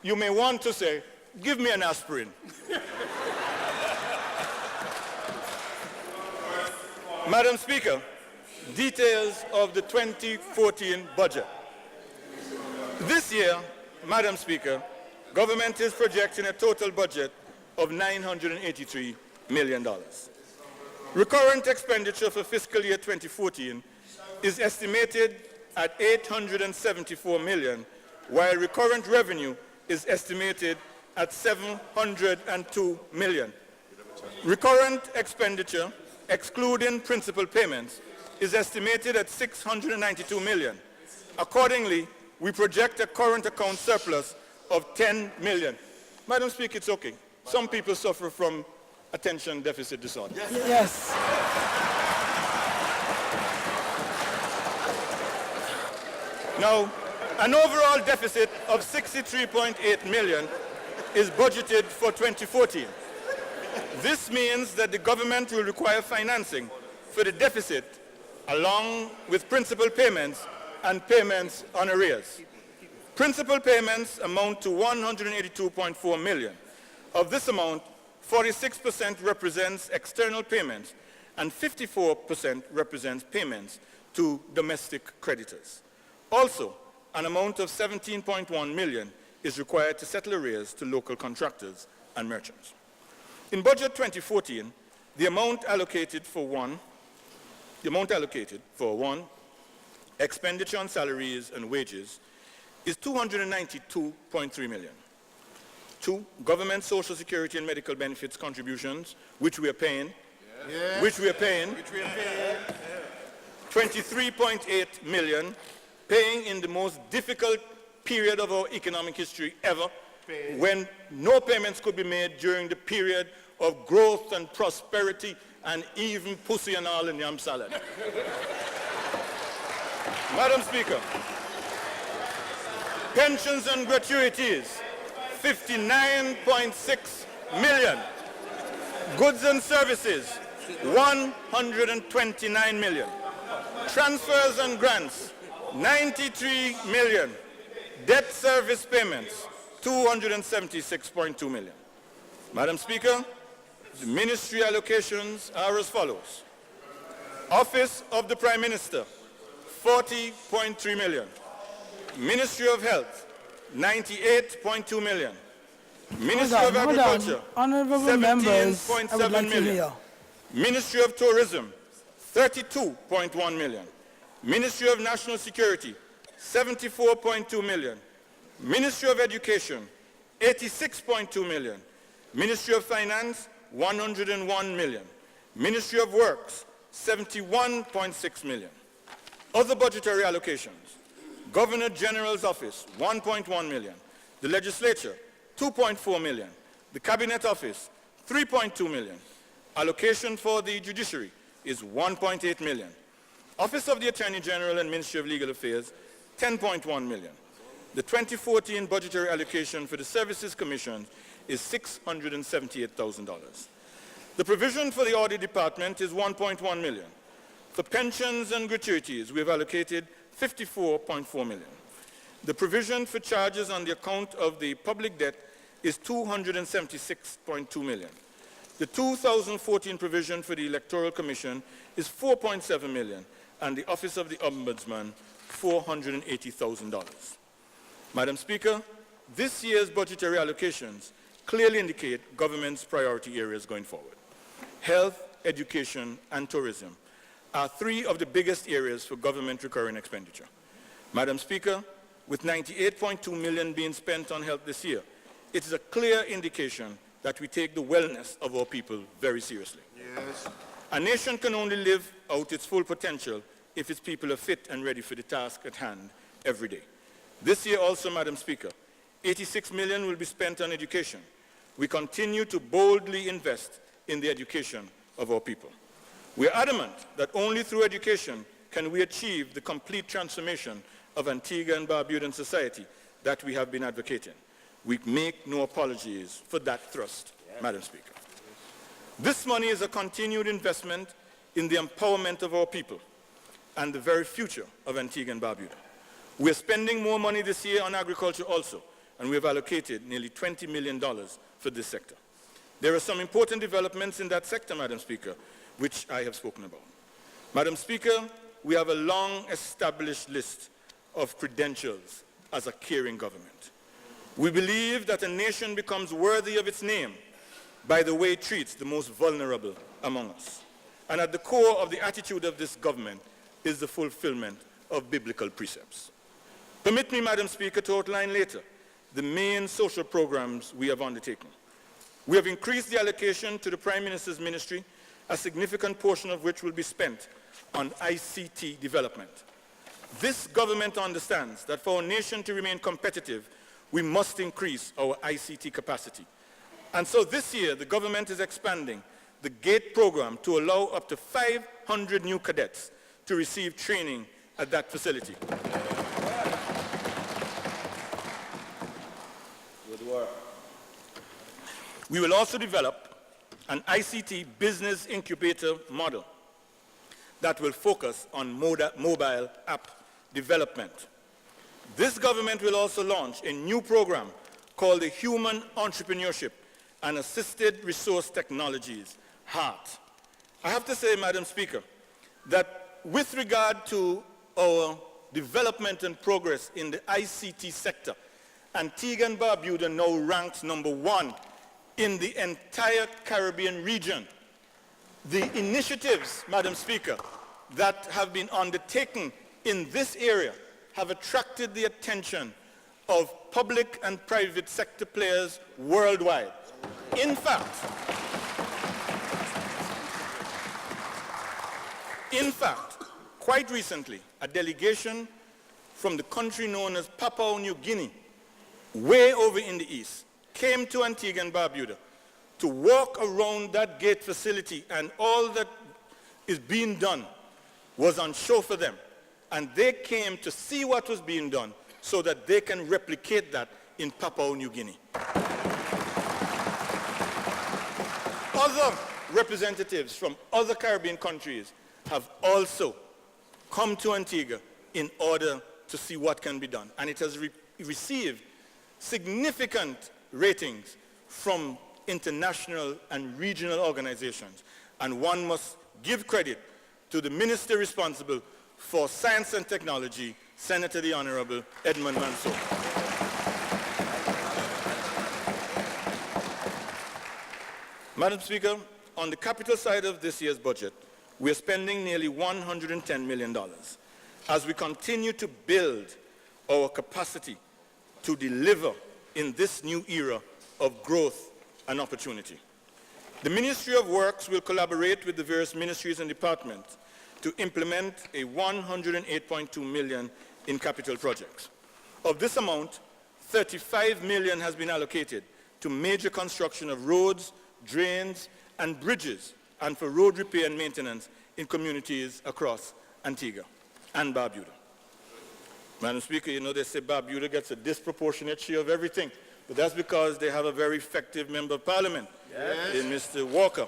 you may want to say, give me an aspirin. Madam Speaker, details of the 2014 budget. This year, Madam Speaker, government is projecting a total budget of $983 million. Recurrent expenditure for fiscal year 2014 is estimated at $874 million, while recurrent revenue is estimated at $702 million. Recurrent expenditure, excluding principal payments, is estimated at $692 million. Accordingly, we project a current account surplus of $10 million. Madam Speaker, it's okay. Some people suffer from attention deficit disorder. Yes. Now, an overall deficit of $63.8 million is budgeted for 2014. This means that the government will require financing for the deficit along with principal payments and payments on arrears. Principal payments amount to $182.4 million. Of this amount, 46% represents external payments and 54% represents payments to domestic creditors. Also, an amount of $17.1 million is required to settle arrears to local contractors and merchants. In Budget 2014, the amount allocated for one, expenditure on salaries and wages is $292.3 million. 2, government social security and medical benefits contributions, which we are paying, $23.8 million, paying in the most difficult period of our economic history ever, when no payments could be made during the period of growth and prosperity and even pussy and all in yam salad. Madam Speaker, pensions and gratuities, $59.6 million. Goods and services, $129 million. Transfers and grants, $93 million. Debt service payments, $276.2 million. Madam Speaker, the ministry allocations are as follows. Office of the Prime Minister, $40.3 million. Ministry of Health, 98.2 million. Ministry of Hold on. Agriculture, Honorable members, I would 17.7 like to million. hear. Ministry of Tourism, 32.1 million. Ministry of National Security, 74.2 million. Ministry of Education, 86.2 million. Ministry of Finance, 101 million. Ministry of Works, 71.6 million. Other budgetary allocations: Governor General's Office, 1.1 million. The Legislature, 2.4 million. The Cabinet Office, 3.2 million. Allocation for the Judiciary is 1.8 million. Office of the Attorney General and Ministry of Legal Affairs, 10.1 million. The 2014 budgetary allocation for the Services Commission is $678,000. The provision for the Audit Department is 1.1 million. For pensions and gratuities, we have allocated 54.4 million. The provision for charges on the account of the public debt is 276.2 million. The 2014 provision for the Electoral Commission is 4.7 million, and the Office of the Ombudsman, $480,000. Madam Speaker, this year's budgetary allocations clearly indicate government's priority areas going forward. Health, education, and tourism are three of the biggest areas for government recurring expenditure. Madam Speaker, with 98.2 million being spent on health this year, it is a clear indication that we take the wellness of our people very seriously. Yes. A nation can only live out its full potential if its people are fit and ready for the task at hand every day. This year also, Madam Speaker, 86 million will be spent on education. We continue to boldly invest in the education of our people. We are adamant that only through education can we achieve the complete transformation of Antigua and Barbudan society that we have been advocating. We make no apologies for that thrust, Madam Speaker. This money is a continued investment in the empowerment of our people and the very future of Antigua and Barbuda. We are spending more money this year on agriculture also, and we have allocated nearly $20 million for this sector. There are some important developments in that sector, Madam Speaker, which I have spoken about. Madam Speaker, we have a long-established list of credentials as a caring government. We believe that a nation becomes worthy of its name by the way it treats the most vulnerable among us. And at the core of the attitude of this government is the fulfillment of biblical precepts. Permit me, Madam Speaker, to outline later the main social programs we have undertaken. We have increased the allocation to the Prime Minister's ministry, a significant portion of which will be spent on ICT development. This government understands that for our nation to remain competitive, we must increase our ICT capacity. And so this year, the government is expanding the GATE program to allow up to 500 new cadets to receive training at that facility. Good work. We will also develop an ICT business incubator model that will focus on mobile app development. This government will also launch a new program called the Human Entrepreneurship and Assisted Resource Technologies, HEART. I have to say, Madam Speaker, that with regard to our development and progress in the ICT sector, Antigua and Barbuda now ranks #1 in the entire Caribbean region. The initiatives, Madam Speaker, that have been undertaken in this area have attracted the attention of public and private sector players worldwide. In fact, quite recently, a delegation from the country known as Papua New Guinea, way over in the east, came to Antigua and Barbuda to walk around that GATE facility, and all that is being done was on show for them. And they came to see what was being done so that they can replicate that in Papua New Guinea. Other representatives from other Caribbean countries have also come to Antigua in order to see what can be done. And it has received significant ratings from international and regional organizations. And one must give credit to the minister responsible for science and technology, Senator the Honorable Edmund Mansour. Madam Speaker, on the capital side of this year's budget, we are spending nearly $110 million as we continue to build our capacity to deliver in this new era of growth and opportunity. The Ministry of Works will collaborate with the various ministries and departments to implement a $108.2 million in capital projects. Of this amount, $35 million has been allocated to major construction of roads, drains, and bridges, and for road repair and maintenance in communities across Antigua and Barbuda. Madam Speaker, you know they say Barbuda gets a disproportionate share of everything, but that's because they have a very effective member of parliament, in Mr. Walker.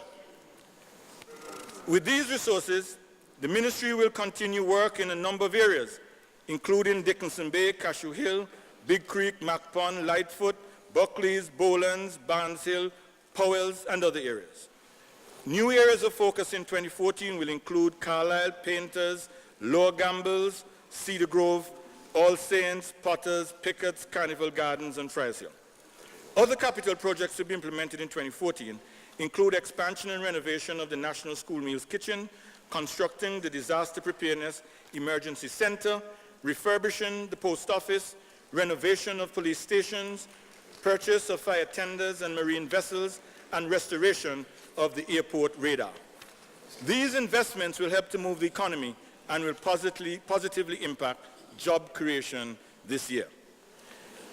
With these resources, the ministry will continue work in a number of areas, including Dickinson Bay, Cashew Hill, Big Creek, Mac Pond, Lightfoot, Buckley's, Boland's, Barnes Hill, Powell's, and other areas. New areas of focus in 2014 will include Carlisle, Painters, Lower Gambles, Cedar Grove, All Saints, Potters, Pickett's, Carnival Gardens, and Friars Hill. Other capital projects to be implemented in 2014 include expansion and renovation of the National School Meals Kitchen, constructing the Disaster Preparedness Emergency Center, refurbishing the post office, renovation of police stations, purchase of fire tenders and marine vessels, and restoration of the airport radar. These investments will help to move the economy and will positively impact job creation this year.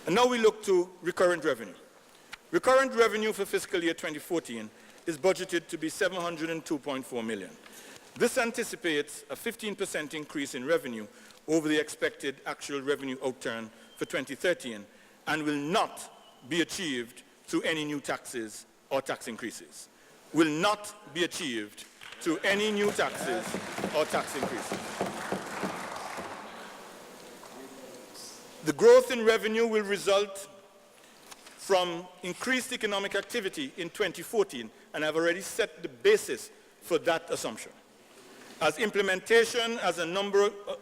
And now we look to recurrent revenue. Recurrent revenue for fiscal year 2014 is budgeted to be $702.4 million. This anticipates a 15% increase in revenue over the expected actual revenue outturn for 2013 and will not be achieved through any new taxes or tax increases. Will not be achieved through any new taxes or tax increases. The growth in revenue will result from increased economic activity in 2014, and I've already set the basis for that assumption. As implementation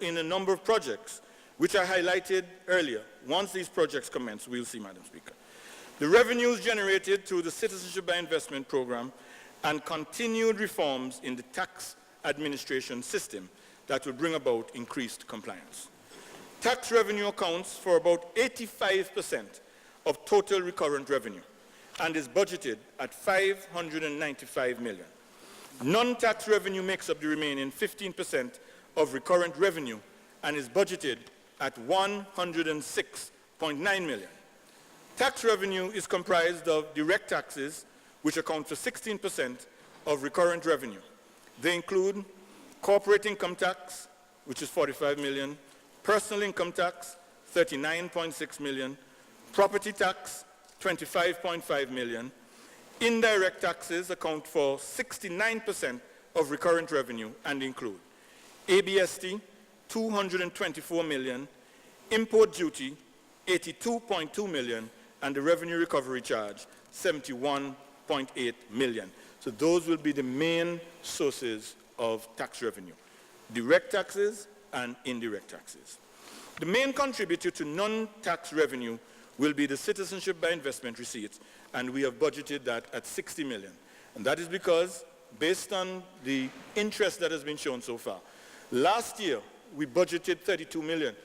in a number of projects, which I highlighted earlier, once these projects commence, we'll see, Madam Speaker. The revenues generated through the Citizenship by Investment program and continued reforms in the tax administration system that will bring about increased compliance. Tax revenue accounts for about 85% of total recurrent revenue and is budgeted at $595 million. Non-tax revenue makes up the remaining 15% of recurrent revenue and is budgeted at $106.9 million. Tax revenue is comprised of direct taxes, which account for 16% of recurrent revenue. They include corporate income tax, which is $45 million, personal income tax, $39.6 million, property tax, $25.5 million. Indirect taxes account for 69% of recurrent revenue and include ABST, $224 million, import duty, $82.2 million, and the revenue recovery charge, $71.8 million. So those will be the main sources of tax revenue, direct taxes and indirect taxes. The main contributor to non-tax revenue will be the Citizenship by Investment receipts, and we have budgeted that at $60 million. And that is because, based on the interest that has been shown so far, last year we budgeted $32 million.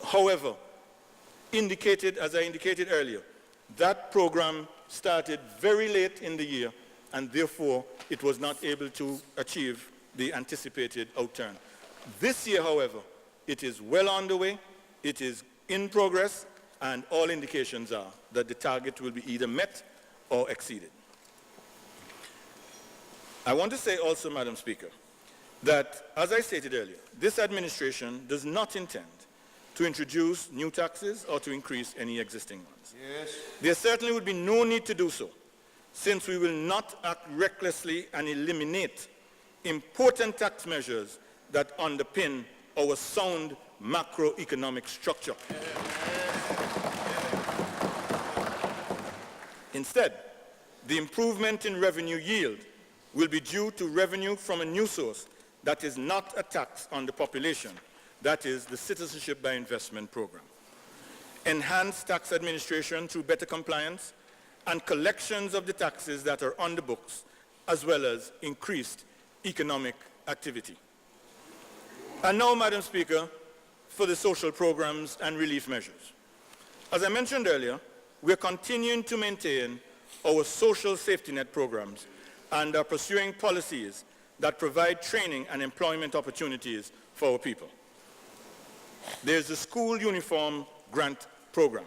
However, as I indicated earlier, that program started very late in the year, and therefore it was not able to achieve the anticipated outturn. This year, however, it is well on the way, it is in progress, and all indications are that the target will be either met or exceeded. I want to say also, Madam Speaker, that, as I stated earlier, this administration does not intend to introduce new taxes or to increase any existing ones. Yes. There certainly would be no need to do so, since we will not act recklessly and eliminate important tax measures that underpin our sound macroeconomic structure. Instead, the improvement in revenue yield will be due to revenue from a new source that is not a tax on the population, that is the Citizenship by Investment program, enhanced tax administration through better compliance, and collections of the taxes that are on the books, as well as increased economic activity. And now, Madam Speaker, for the social programs and relief measures. As I mentioned earlier, we are continuing to maintain our social safety net programs and are pursuing policies that provide training and employment opportunities for our people. There's the School Uniform Grant Program.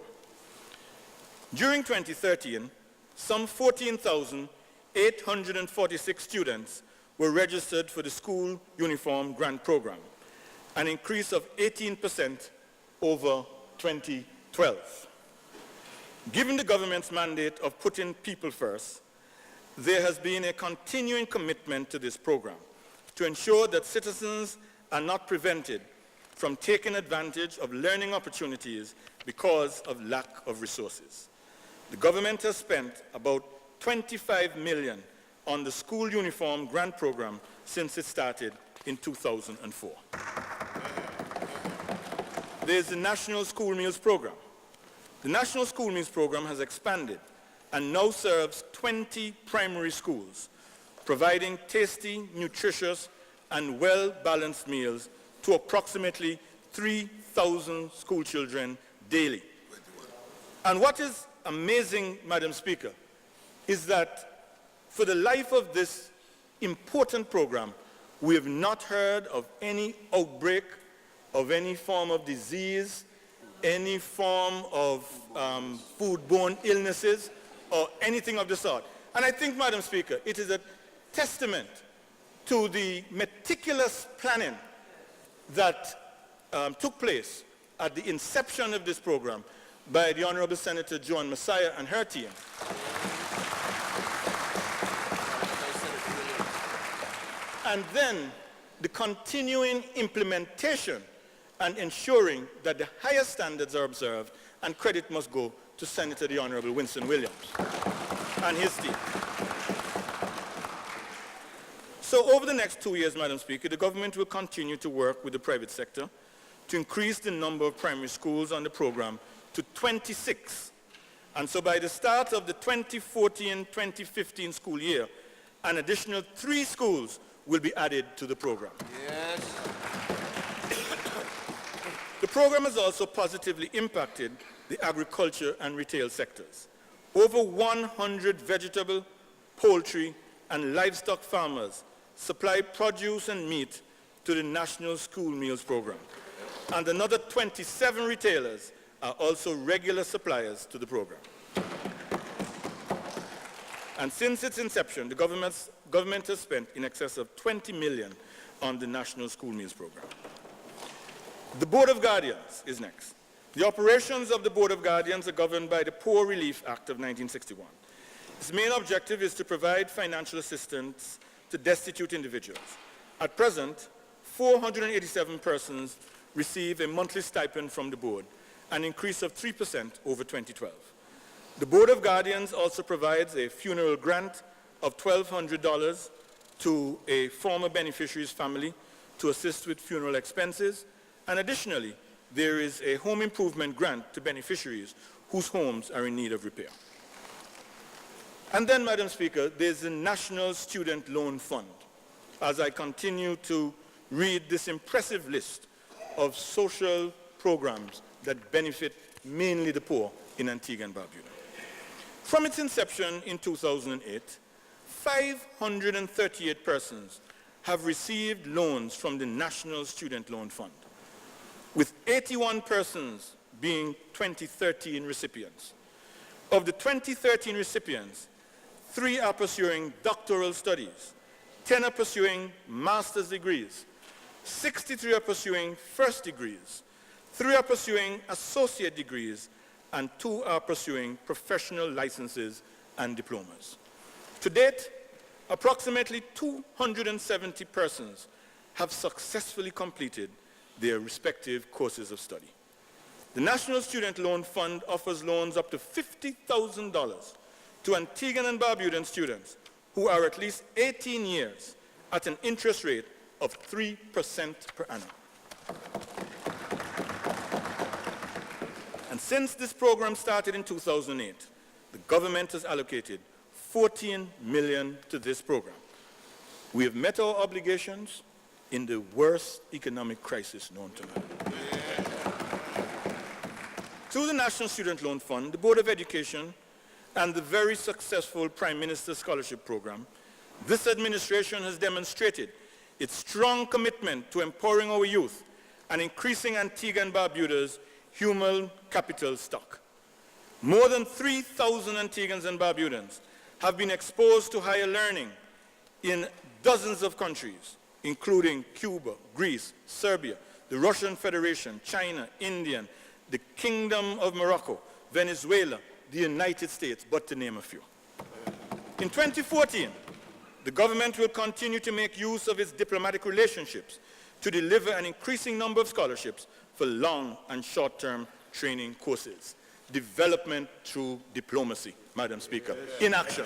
During 2013, some 14,846 students were registered for the School Uniform Grant Program, an increase of 18% over 2012. Given the government's mandate of putting people first, there has been a continuing commitment to this program to ensure that citizens are not prevented from taking advantage of learning opportunities because of lack of resources. The government has spent about $25 million on the School Uniform Grant Program since it started in 2004. There's the National School Meals Program. The National School Meals Program has expanded and now serves 20 primary schools, providing tasty, nutritious, and well-balanced meals to approximately 3,000 school children daily. And what is amazing, Madam Speaker, is that for the life of this important program, we have not heard of any outbreak of any form of disease, any form of foodborne illnesses, or anything of the sort. And I think, Madam Speaker, it is a testament to the meticulous planning that took place at the inception of this program by the Honorable Senator Joan Messiah and her team. And then the continuing implementation and ensuring that the highest standards are observed, and credit must go to Senator the Honorable Winston Williams and his team. So over the next 2 years, Madam Speaker, the government will continue to work with the private sector to increase the number of primary schools on the program to 26. And so by the start of the 2014-2015 school year, an additional 3 schools will be added to the program. Yes. The program has also positively impacted the agriculture and retail sectors. Over 100 vegetable, poultry, and livestock farmers supply produce and meat to the National School Meals Program. And another 27 retailers are also regular suppliers to the program. And since its inception, the government has spent in excess of $20 million on the National School Meals Program. The Board of Guardians is next. The operations of the Board of Guardians are governed by the Poor Relief Act of 1961. Its main objective is to provide financial assistance to destitute individuals. At present, 487 persons receive a monthly stipend from the board, an increase of 3% over 2012. The Board of Guardians also provides a funeral grant of $1,200 to a former beneficiary's family to assist with funeral expenses, and additionally, there is a home improvement grant to beneficiaries whose homes are in need of repair. And then, Madam Speaker, there's the National Student Loan Fund. As I continue to read this impressive list of social programs that benefit mainly the poor in Antigua and Barbuda. From its inception in 2008, 538 persons have received loans from the National Student Loan Fund, with 81 persons being 2013 recipients. Of the 2013 recipients, 3 are pursuing doctoral studies, 10 are pursuing master's degrees, 63 are pursuing first degrees, 3 are pursuing associate degrees, and 2 are pursuing professional licenses and diplomas. To date, approximately 270 persons have successfully completed their respective courses of study. The National Student Loan Fund offers loans up to $50,000 to Antiguan and Barbudan students who are at least 18 years at an interest rate of 3% per annum. Since this program started in 2008, the government has allocated 14 million to this program. We have met our obligations in the worst economic crisis known to man. Through the National Student Loan Fund, the Board of Education, and the very successful Prime Minister Scholarship Program, this administration has demonstrated its strong commitment to empowering our youth and increasing Antigua and Barbuda's human capital stock. More than 3,000 Antiguans and Barbudans have been exposed to higher learning in dozens of countries, including Cuba, Greece, Serbia, the Russian Federation, China, India, the Kingdom of Morocco, Venezuela, the United States, but to name a few. In 2014, the government will continue to make use of its diplomatic relationships to deliver an increasing number of scholarships for long and short-term training courses. Development through diplomacy, Madam Speaker, in action.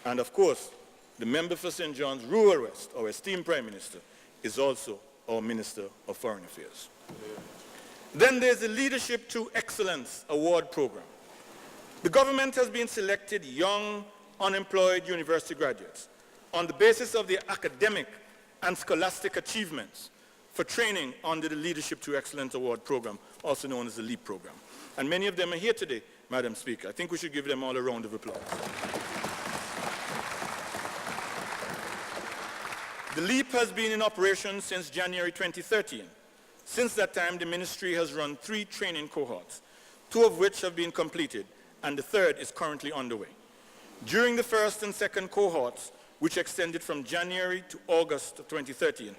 And of course, the member for St. John's Rural West, our esteemed Prime Minister, is also our Minister of Foreign Affairs. Then there's the Leadership to Excellence Award Program. The government has been selected young, unemployed university graduates on the basis of their academic and scholastic achievements for training under the Leadership to Excellence Award Program, also known as the LEAP program. And many of them are here today, Madam Speaker. I think we should give them all a round of applause. The LEAP has been in operation since January 2013. Since that time, the ministry has run 3 training cohorts, 2 of which have been completed, and the 3rd is currently underway. During the 1st and 2nd cohorts, which extended from January to August of 2013,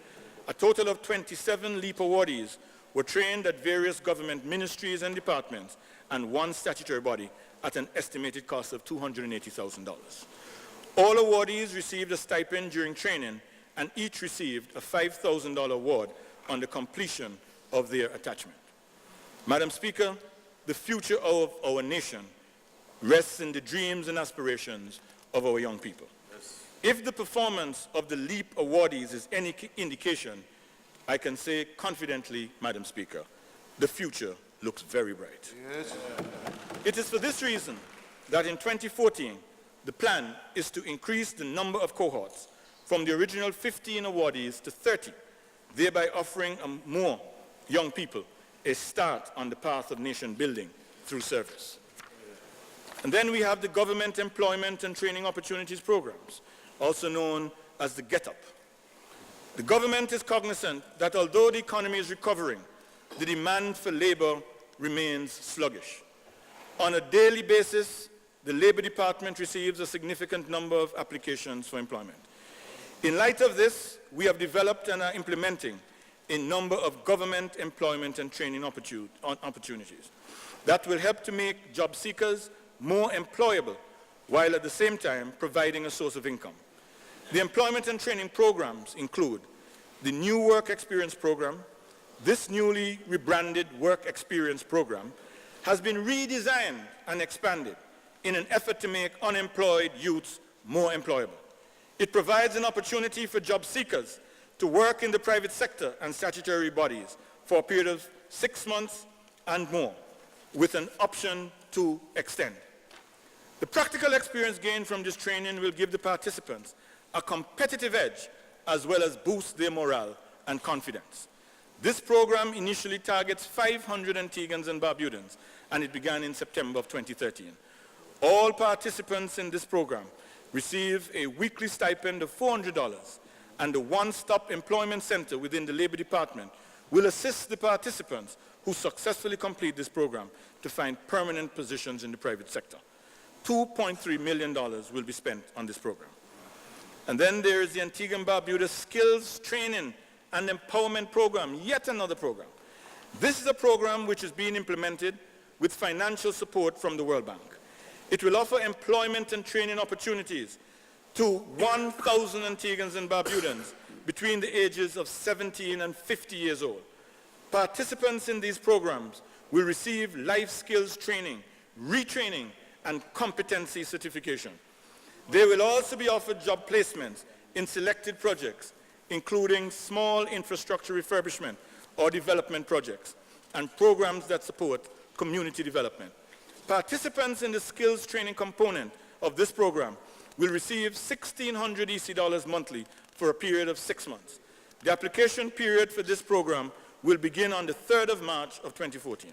a total of 27 LEAP awardees were trained at various government ministries and departments and 1 statutory body at an estimated cost of $280,000. All awardees received a stipend during training, and each received a $5,000 award on the completion of their attachment. Madam Speaker, the future of our nation rests in the dreams and aspirations of our young people. Yes. If the performance of the LEAP awardees is any indication, I can say confidently, Madam Speaker, the future looks very bright. Yes. It is for this reason that in 2014, the plan is to increase the number of cohorts from the original 15 awardees to 30, thereby offering more young people a start on the path of nation building through service. And then we have the Government Employment and Training Opportunities Programs, also known as the GET UP. The government is cognizant that although the economy is recovering, the demand for labor remains sluggish. On a daily basis, the Labor Department receives a significant number of applications for employment. In light of this, we have developed and are implementing a number of government employment and training opportunities that will help to make job seekers more employable, while at the same time providing a source of income. The employment and training programs include the New Work Experience Program. This newly rebranded Work Experience Program has been redesigned and expanded in an effort to make unemployed youths more employable. It provides an opportunity for job seekers to work in the private sector and statutory bodies for a period of 6 months and more, with an option to extend. The practical experience gained from this training will give the participants a competitive edge as well as boost their morale and confidence. This program initially targets 500 Antiguans and Barbudans, and it began in September of 2013. All participants in this program receive a weekly stipend of $400, and the one-stop employment center within the Labor Department will assist the participants who successfully complete this program to find permanent positions in the private sector. $2.3 million will be spent on this program. And then there is the Antigua and Barbuda Skills Training and Empowerment Program, yet another program. This is a program which is being implemented with financial support from the World Bank. It will offer employment and training opportunities to 1,000 Antiguans and Barbudans between the ages of 17 and 50 years old. Participants in these programs will receive life skills training, retraining, and competency certification. They will also be offered job placements in selected projects, including small infrastructure refurbishment or development projects, and programs that support community development. Participants in the skills training component of this program will receive $1,600 EC monthly for a period of 6 months. The application period for this program will begin on the 3rd of March of 2014.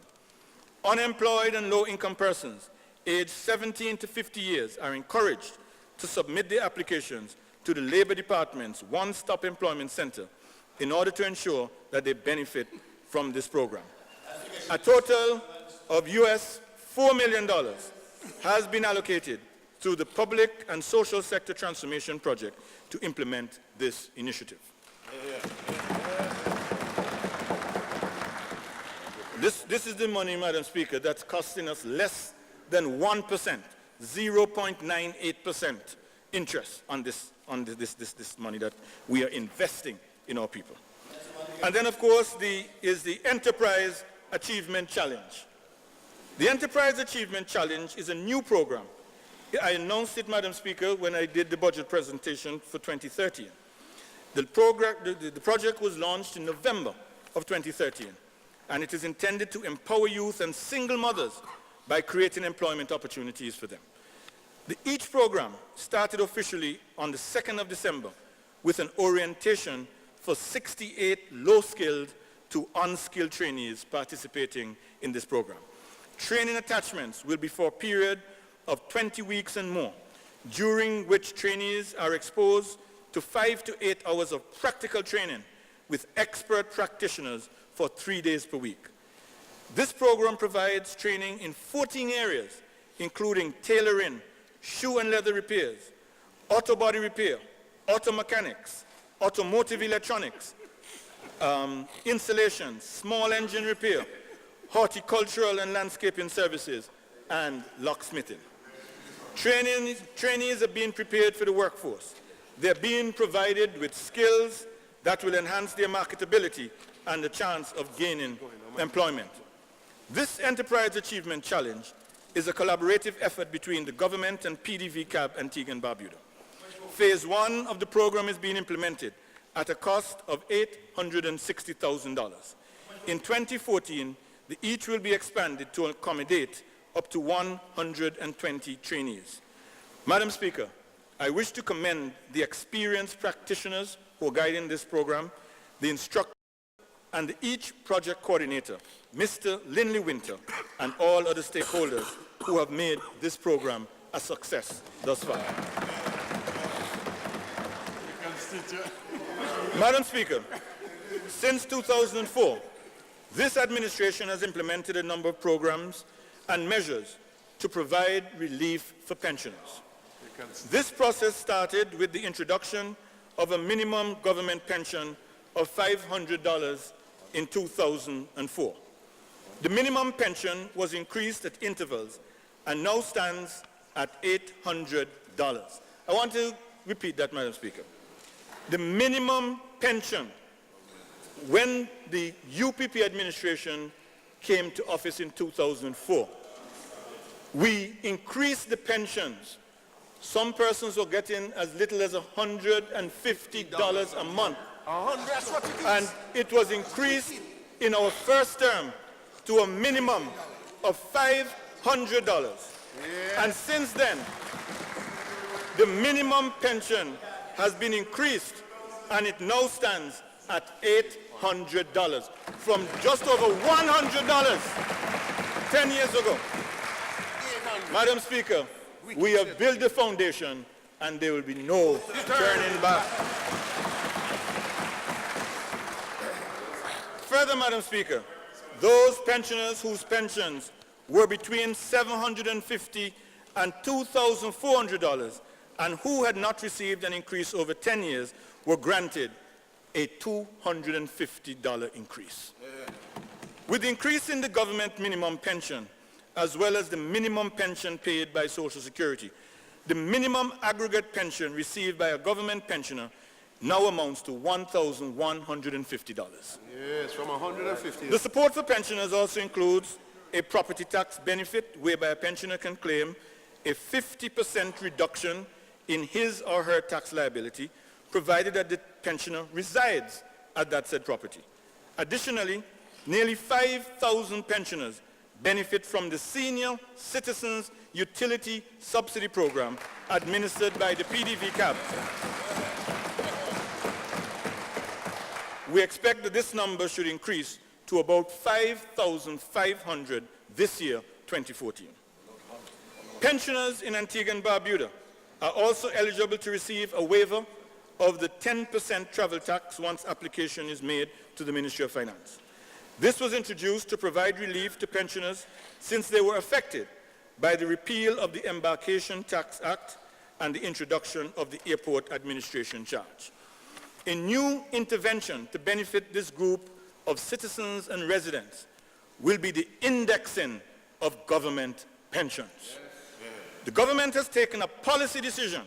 Unemployed and low-income persons aged 17 to 50 years are encouraged to submit their applications to the Labor Department's One-Stop Employment Center in order to ensure that they benefit from this program. A total of US $4 million has been allocated through the Public and Social Sector Transformation Project to implement this initiative. This is the money, Madam Speaker, that's costing us less than 1%, 0.98% interest on this money that we are investing in our people. And then, of course, is the Enterprise Achievement Challenge. The Enterprise Achievement Challenge is a new program. I announced it, Madam Speaker, when I did the budget presentation for 2013. The project was launched in November of 2013, and it is intended to empower youth and single mothers by creating employment opportunities for them. Each program started officially on the 2nd of December with an orientation for 68 low-skilled to unskilled trainees participating in this program. Training attachments will be for a period of 20 weeks and more, during which trainees are exposed to 5 to 8 hours of practical training with expert practitioners for 3 days per week. This program provides training in 14 areas, including tailoring, shoe and leather repairs, auto body repair, auto mechanics, automotive electronics, installation, small engine repair, horticultural and landscaping services, and locksmithing. Trainees are being prepared for the workforce. They're being provided with skills that will enhance their marketability and the chance of gaining employment. This Enterprise Achievement Challenge is a collaborative effort between the government and PDV-CAB Antigua and Barbuda. Phase 1 of the program is being implemented at a cost of $860,000. In 2014, each will be expanded to accommodate up to 120 trainees. Madam Speaker, I wish to commend the experienced practitioners who are guiding this program, the instructors, and each project coordinator, Mr. Linley Winter, and all other stakeholders who have made this program a success thus far. Madam Speaker, since 2004, this administration has implemented a number of programs and measures to provide relief for pensioners. This process started with the introduction of a minimum government pension of $500 in 2004. The minimum pension was increased at intervals and now stands at $800. I want to repeat that, Madam Speaker. The minimum pension, when the UPP administration came to office in 2004, we increased the pensions. Some persons were getting as little as $150 a month. That's what it is. And it was increased in our first term to a minimum of $500. Yeah. And since then, the minimum pension has been increased, and it now stands at $800 from just over $100 10 years ago. Madam Speaker, we have built the foundation, and there will be no turning back. Further, Madam Speaker, those pensioners whose pensions were between $750 and $2,400 and who had not received an increase over 10 years were granted a $250 increase. With the increase in the government minimum pension, as well as the minimum pension paid by Social Security, the minimum aggregate pension received by a government pensioner now amounts to $1,150. Yes, from 150. The support for pensioners also includes a property tax benefit whereby a pensioner can claim a 50% reduction in his or her tax liability, provided that the pensioner resides at that said property. Additionally, nearly 5,000 pensioners benefit from the Senior Citizens Utility Subsidy Program administered by the PDV CAB. We expect that this number should increase to about 5,500 this year, 2014. Pensioners in Antigua and Barbuda are also eligible to receive a waiver of the 10% travel tax once application is made to the Ministry of Finance. This was introduced to provide relief to pensioners since they were affected by the repeal of the Embarkation Tax Act and the introduction of the Airport Administration Charge. A new intervention to benefit this group of citizens and residents will be the indexing of government pensions. The government has taken a policy decision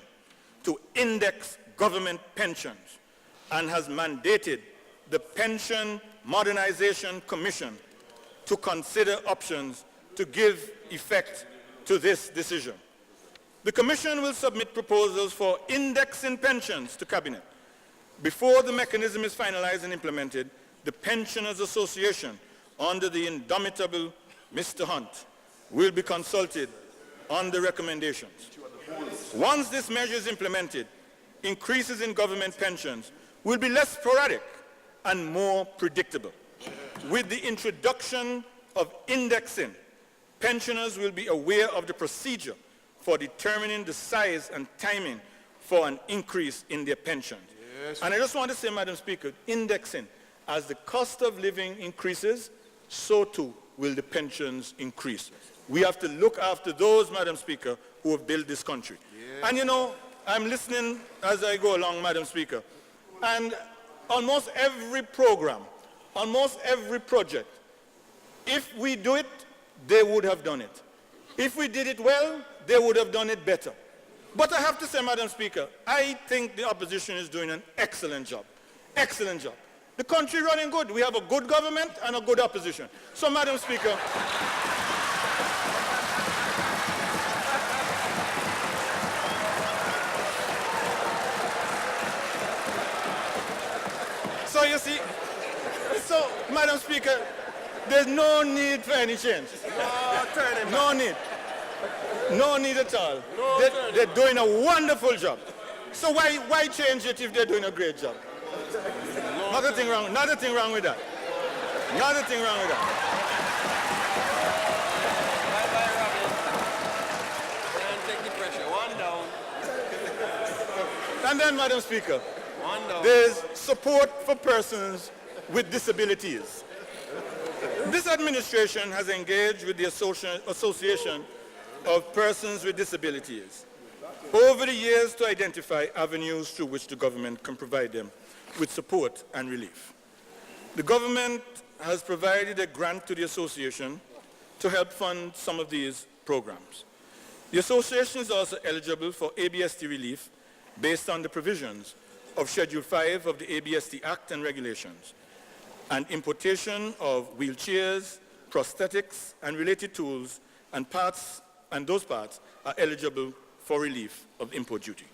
to index government pensions and has mandated the Pension Modernization Commission to consider options to give effect to this decision. The Commission will submit proposals for indexing pensions to Cabinet. Before the mechanism is finalized and implemented, the Pensioners Association, under the indomitable Mr. Hunt, will be consulted on the recommendations. Once this measure is implemented, increases in government pensions will be less sporadic and more predictable. With the introduction of indexing, pensioners will be aware of the procedure for determining the size and timing for an increase in their pensions. Yes. And I just want to say, Madam Speaker, indexing, as the cost of living increases, so too will the pensions increase. We have to look after those, Madam Speaker, who have built this country. Yes. And you know, I'm listening as I go along, Madam Speaker, and almost every program, almost every project, if we do it, they would have done it. If we did it well, they would have done it better. But I have to say, Madam Speaker, I think the opposition is doing an excellent job. Excellent job. The country running good. We have a good government and a good opposition. So, Madam Speaker, so you see, so, Madam Speaker, there's no need for any change. No need. No need at all. They're doing a wonderful job. So why change it if they're doing a great job? Nothing wrong with that. Nothing wrong with that. Take the pressure. One down. And then, Madam Speaker, One down. there's support for persons with disabilities. This administration has engaged with the Association of Persons with Disabilities over the years to identify avenues through which the government can provide them with support and relief. The government has provided a grant to the association to help fund some of these programs. The association is also eligible for ABST relief based on the provisions of Schedule 5 of the ABST Act and regulations, and importation of wheelchairs, prosthetics, and related tools and parts, and those parts are eligible for relief of import duty.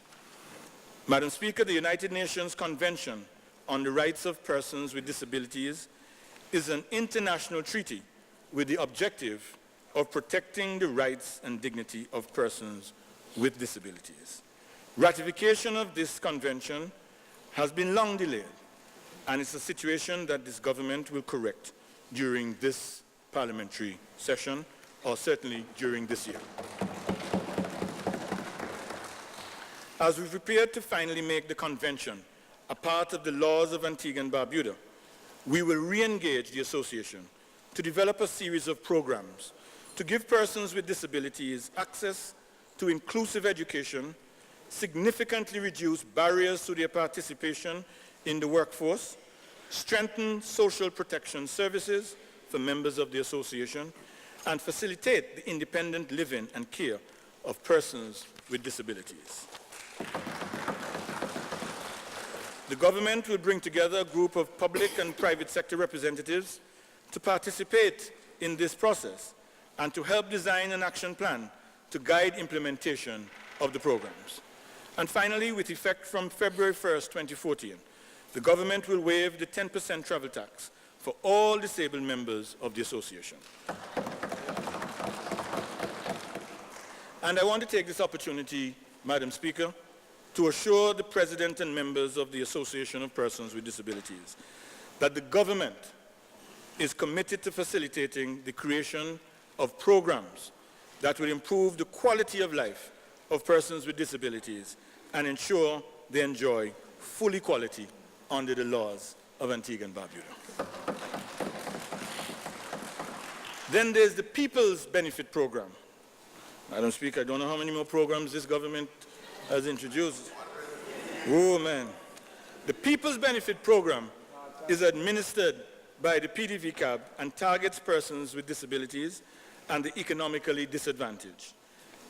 Madam Speaker, the United Nations Convention on the Rights of Persons with Disabilities is an international treaty with the objective of protecting the rights and dignity of persons with disabilities. Ratification of this convention has been long delayed, and it's a situation that this government will correct during this parliamentary session, or certainly during this year. As we prepare to finally make the convention a part of the laws of Antigua and Barbuda, we will re-engage the association to develop a series of programs to give persons with disabilities access to inclusive education, significantly reduce barriers to their participation in the workforce, strengthen social protection services for members of the association, and facilitate the independent living and care of persons with disabilities. The government will bring together a group of public and private sector representatives to participate in this process and to help design an action plan to guide implementation of the programs. And finally, with effect from February 1st, 2014, the government will waive the 10% travel tax for all disabled members of the association. And I want to take this opportunity, Madam Speaker, to assure the President and members of the Association of Persons with Disabilities that the government is committed to facilitating the creation of programs that will improve the quality of life of persons with disabilities and ensure they enjoy full equality under the laws of Antigua and Barbuda. Then there's the People's Benefit Program. Madam Speaker, I don't know how many more programs this government has introduced. Oh, man. The People's Benefit Program is administered by the PDVCAB and targets persons with disabilities and the economically disadvantaged.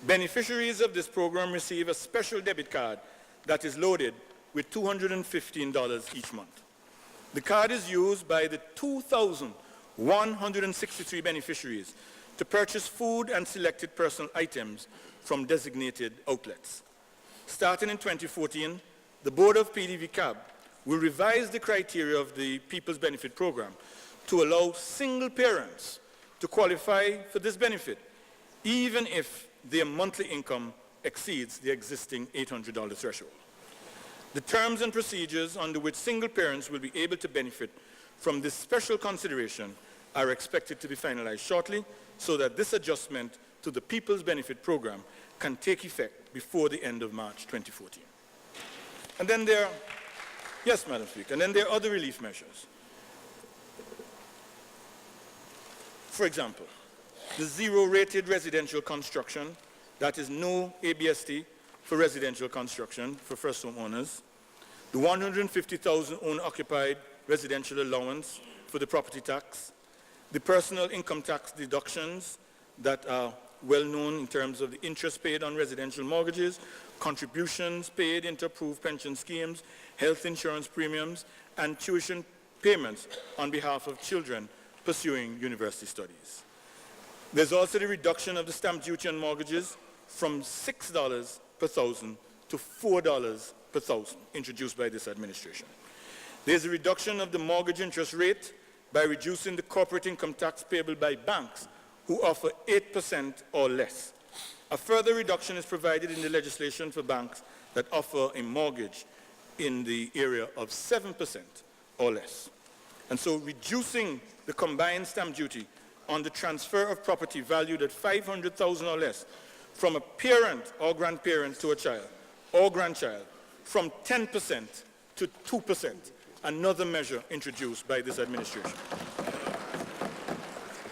Beneficiaries of this program receive a special debit card that is loaded with $215 each month. The card is used by the 2,163 beneficiaries to purchase food and selected personal items from designated outlets. Starting in 2014, the Board of PDVCAB will revise the criteria of the People's Benefit Program to allow single parents to qualify for this benefit, even if their monthly income exceeds the existing $800 threshold. The terms and procedures under which single parents will be able to benefit from this special consideration are expected to be finalized shortly so that this adjustment to the People's Benefit Program can take effect before the end of March 2014. And then there are, yes, Madam Speaker, and then there are other relief measures. For example, the zero-rated residential construction, that is no ABST for residential construction for first home owners, the 150,000 owner-occupied residential allowance for the property tax, the personal income tax deductions that are well known in terms of the interest paid on residential mortgages, contributions paid into approved pension schemes, health insurance premiums, and tuition payments on behalf of children pursuing university studies. There's also the reduction of the stamp duty on mortgages from $6 per thousand to $4 per thousand, introduced by this administration. There's a reduction of the mortgage interest rate by reducing the corporate income tax payable by banks who offer 8% or less. A further reduction is provided in the legislation for banks that offer a mortgage in the area of 7% or less. And so reducing the combined stamp duty on the transfer of property valued at $500,000 or less from a parent or grandparent to a child or grandchild from 10% to 2%, another measure introduced by this administration.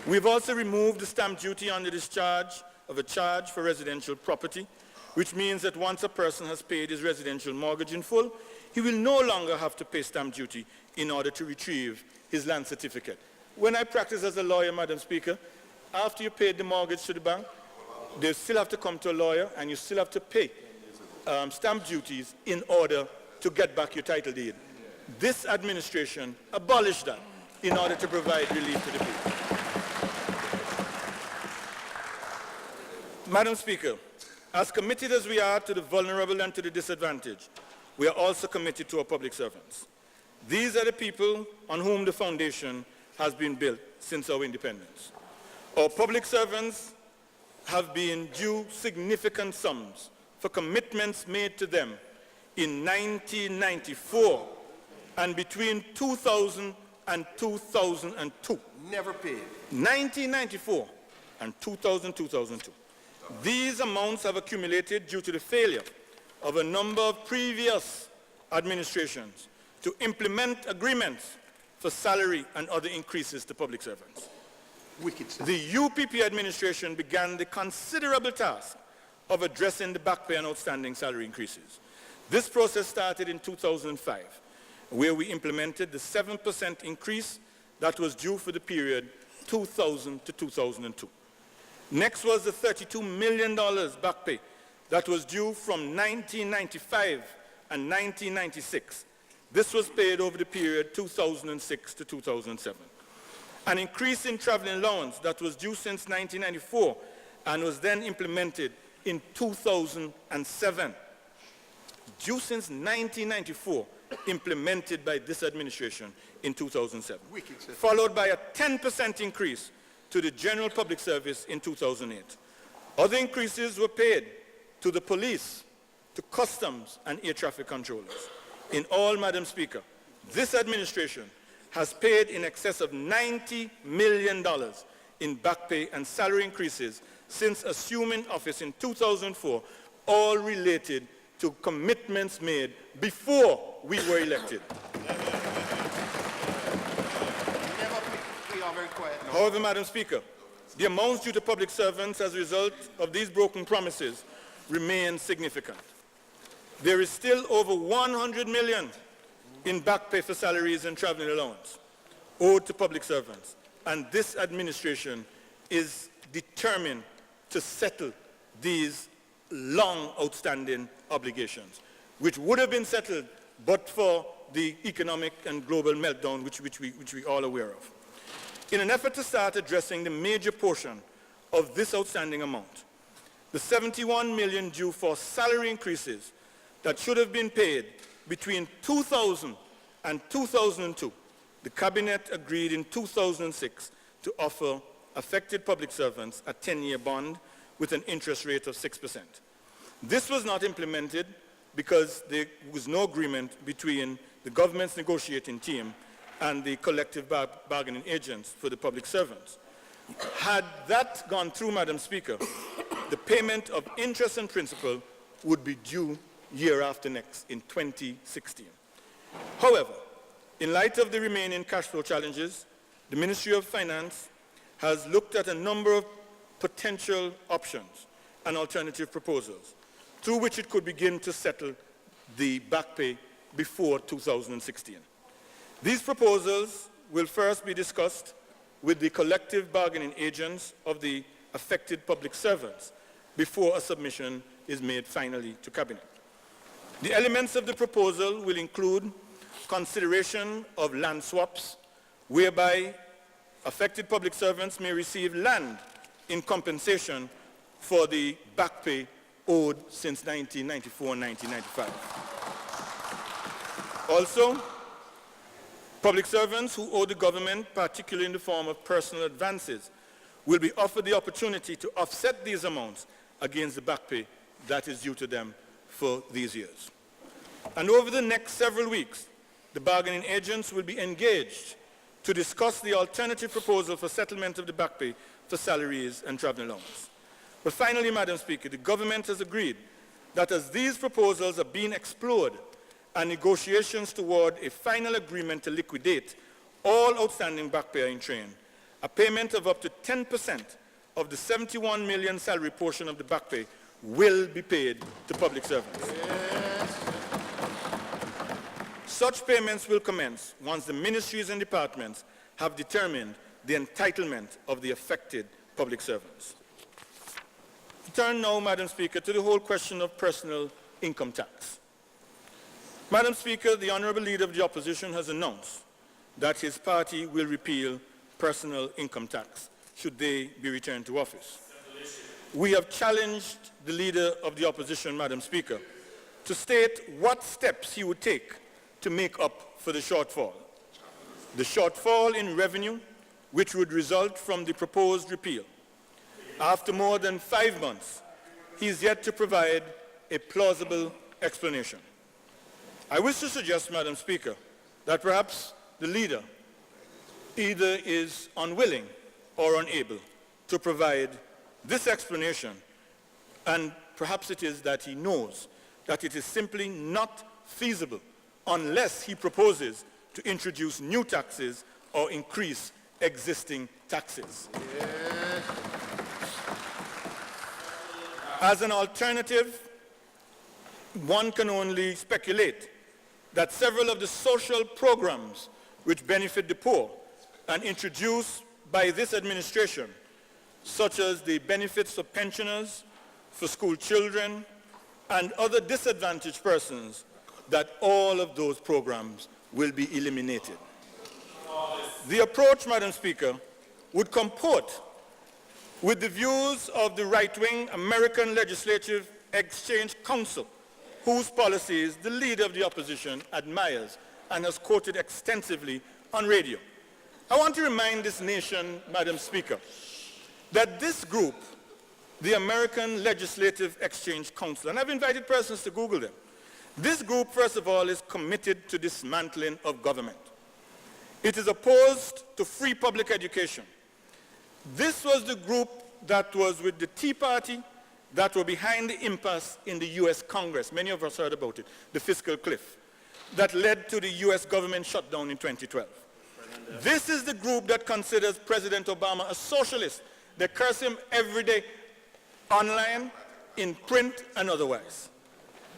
We've also removed the stamp duty on the discharge of a charge for residential property, which means that once a person has paid his residential mortgage in full, he will no longer have to pay stamp duty in order to retrieve his land certificate. When I practice as a lawyer, Madam Speaker, after you paid the mortgage to the bank, they still have to come to a lawyer and you still have to pay stamp duties in order to get back your title deed. This administration abolished that in order to provide relief to the people. Madam Speaker, as committed as we are to the vulnerable and to the disadvantaged, we are also committed to our public servants. These are the people on whom the foundation has been built since our independence. Our public servants have been due significant sums for commitments made to them in 1994 and between 2000 and 2002. Never paid. 1994 and 2002. These amounts have accumulated due to the failure of a number of previous administrations to implement agreements for salary and other increases to public servants. Wicked. The UPP administration began the considerable task of addressing the back pay and outstanding salary increases. This process started in 2005, where we implemented the 7% increase that was due for the period 2000 to 2002. Next was the $32 million back pay that was due from 1995 and 1996. This was paid over the period 2006 to 2007. An increase in traveling allowance that was due since 1994 and was then implemented in 2007. Due since 1994 implemented by this administration in 2007, Wicked, sir. followed by a 10% increase to the general public service in 2008. Other increases were paid to the police, to customs and air traffic controllers. In all, Madam Speaker, this administration has paid in excess of $90 million in back pay and salary increases since assuming office in 2004, all related to commitments made before we were elected. We are very quiet now. However, Madam Speaker, the amounts due to public servants as a result of these broken promises remain significant. There is still over 100 million in back pay for salaries and traveling allowance owed to public servants, and this administration is determined to settle these long outstanding obligations, which would have been settled but for the economic and global meltdown which we all aware of. In an effort to start addressing the major portion of this outstanding amount, the 71 million due for salary increases that should have been paid between 2000 and 2002, the Cabinet agreed in 2006 to offer affected public servants a 10-year bond with an interest rate of 6%. This was not implemented because there was no agreement between the government's negotiating team and the collective bargaining agents for the public servants. Had that gone through, Madam Speaker, the payment of interest and principal would be due year after next in 2016. However, in light of the remaining cash flow challenges, the Ministry of Finance has looked at a number of potential options and alternative proposals through which it could begin to settle the back pay before 2016. These proposals will first be discussed with the collective bargaining agents of the affected public servants before a submission is made finally to Cabinet. The elements of the proposal will include consideration of land swaps, whereby affected public servants may receive land in compensation for the back pay owed since 1994 and 1995. Also, public servants who owe the government, particularly in the form of personal advances, will be offered the opportunity to offset these amounts against the back pay that is due to them for these years. And over the next several weeks, the bargaining agents will be engaged to discuss the alternative proposal for settlement of the back pay for salaries and travel allowance. But finally, Madam Speaker, the government has agreed that as these proposals are being explored and negotiations toward a final agreement to liquidate all outstanding back pay are in train, a payment of up to 10% of the 71 million salary portion of the back pay will be paid to public servants. Such payments will commence once the ministries and departments have determined the entitlement of the affected public servants. To turn now, Madam Speaker, to the whole question of personal income tax. Madam Speaker, the Honourable Leader of the Opposition has announced that his party will repeal personal income tax should they be returned to office. We have challenged the Leader of the Opposition, Madam Speaker, to state what steps he would take to make up for the shortfall. The shortfall in revenue, which would result from the proposed repeal. After more than 5 months, he is yet to provide a plausible explanation. I wish to suggest, Madam Speaker, that perhaps the leader either is unwilling or unable to provide this explanation, and perhaps it is that he knows that it is simply not feasible unless he proposes to introduce new taxes or increase existing taxes. Yes. As an alternative, one can only speculate that several of the social programs which benefit the poor and introduced by this administration, such as the benefits for pensioners, for school children, and other disadvantaged persons, that all of those programs will be eliminated. The approach, Madam Speaker, would comport with the views of the right-wing American Legislative Exchange Council, whose policies the leader of the opposition admires and has quoted extensively on radio. I want to remind this nation, Madam Speaker, that this group, the American Legislative Exchange Council, and I've invited persons to Google them. This group, first of all, is committed to dismantling of government. It is opposed to free public education. This was the group that was with the Tea Party that were behind the impasse in the U.S. Congress. Many of us heard about it, the fiscal cliff, that led to the U.S. government shutdown in 2012. This is the group that considers President Obama a socialist. They curse him every day, online, in print, and otherwise.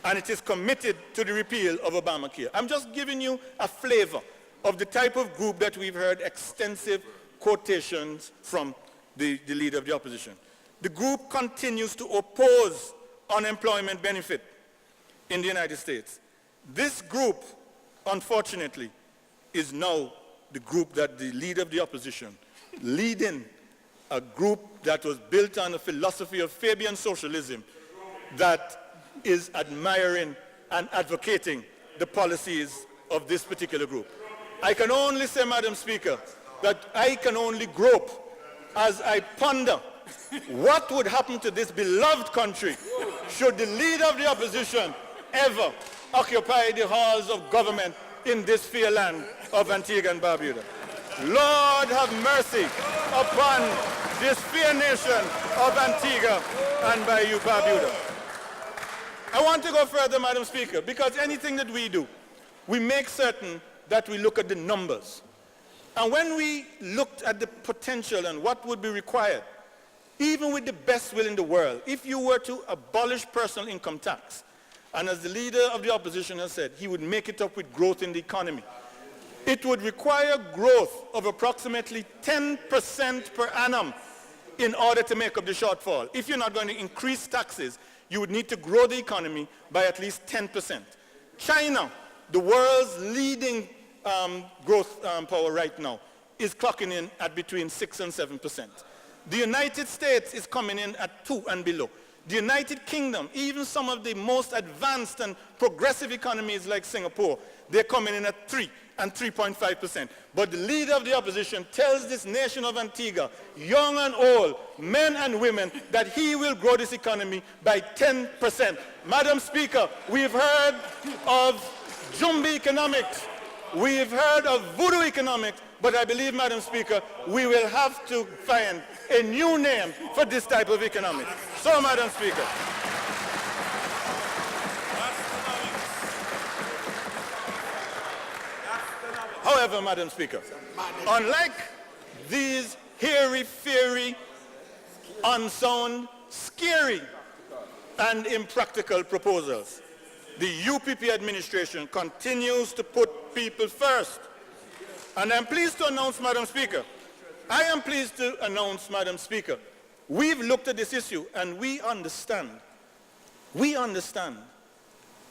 And it is committed to the repeal of Obamacare. I'm just giving you a flavor of the type of group that we've heard extensive quotations from the leader of the opposition. The group continues to oppose unemployment benefit in the United States. This group, unfortunately, is now the group that the leader of the opposition, leading a group that was built on a philosophy of Fabian socialism that is admiring and advocating the policies of this particular group. I can only say, Madam Speaker, that I can only grope as I ponder what would happen to this beloved country should the leader of the opposition ever occupy the halls of government in this fair land of Antigua and Barbuda. Lord, have mercy upon this fair nation of Antigua and Barbuda. I want to go further, Madam Speaker, because anything that we do, we make certain that we look at the numbers. And when we looked at the potential and what would be required, even with the best will in the world, if you were to abolish personal income tax, and as the leader of the opposition has said, he would make it up with growth in the economy, it would require growth of approximately 10% per annum in order to make up the shortfall. If you're not going to increase taxes, you would need to grow the economy by at least 10%. China, the world's leading growth power right now, is clocking in at between 6 and 7%. The United States is coming in at 2 and below. The United Kingdom, even some of the most advanced and progressive economies like Singapore, they're coming in at 3 and 3.5%. But the leader of the opposition tells this nation of Antigua, young and old, men and women, that he will grow this economy by 10%. Madam Speaker, we've heard of Jumbi economics. We've heard of voodoo economics, but I believe, Madam Speaker, we will have to find a new name for this type of economics. So, Madam Speaker. However, Madam Speaker, unlike these hairy-fairy, unsound, scary, and impractical proposals, the UPP administration continues to put people first. And I'm pleased to announce, Madam Speaker, we've looked at this issue and we understand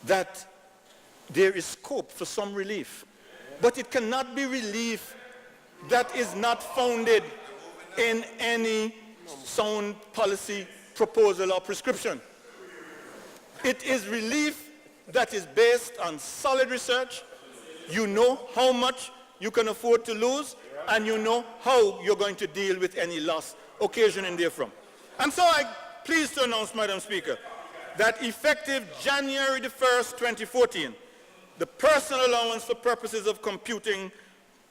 that there is scope for some relief, but it cannot be relief that is not founded in any sound policy proposal or prescription. It is relief that is based on solid research. You know how much you can afford to lose, and you know how you're going to deal with any loss occasioning therefrom. And so I'm pleased to announce, Madam Speaker, that effective January the 1st, 2014, the personal allowance for purposes of computing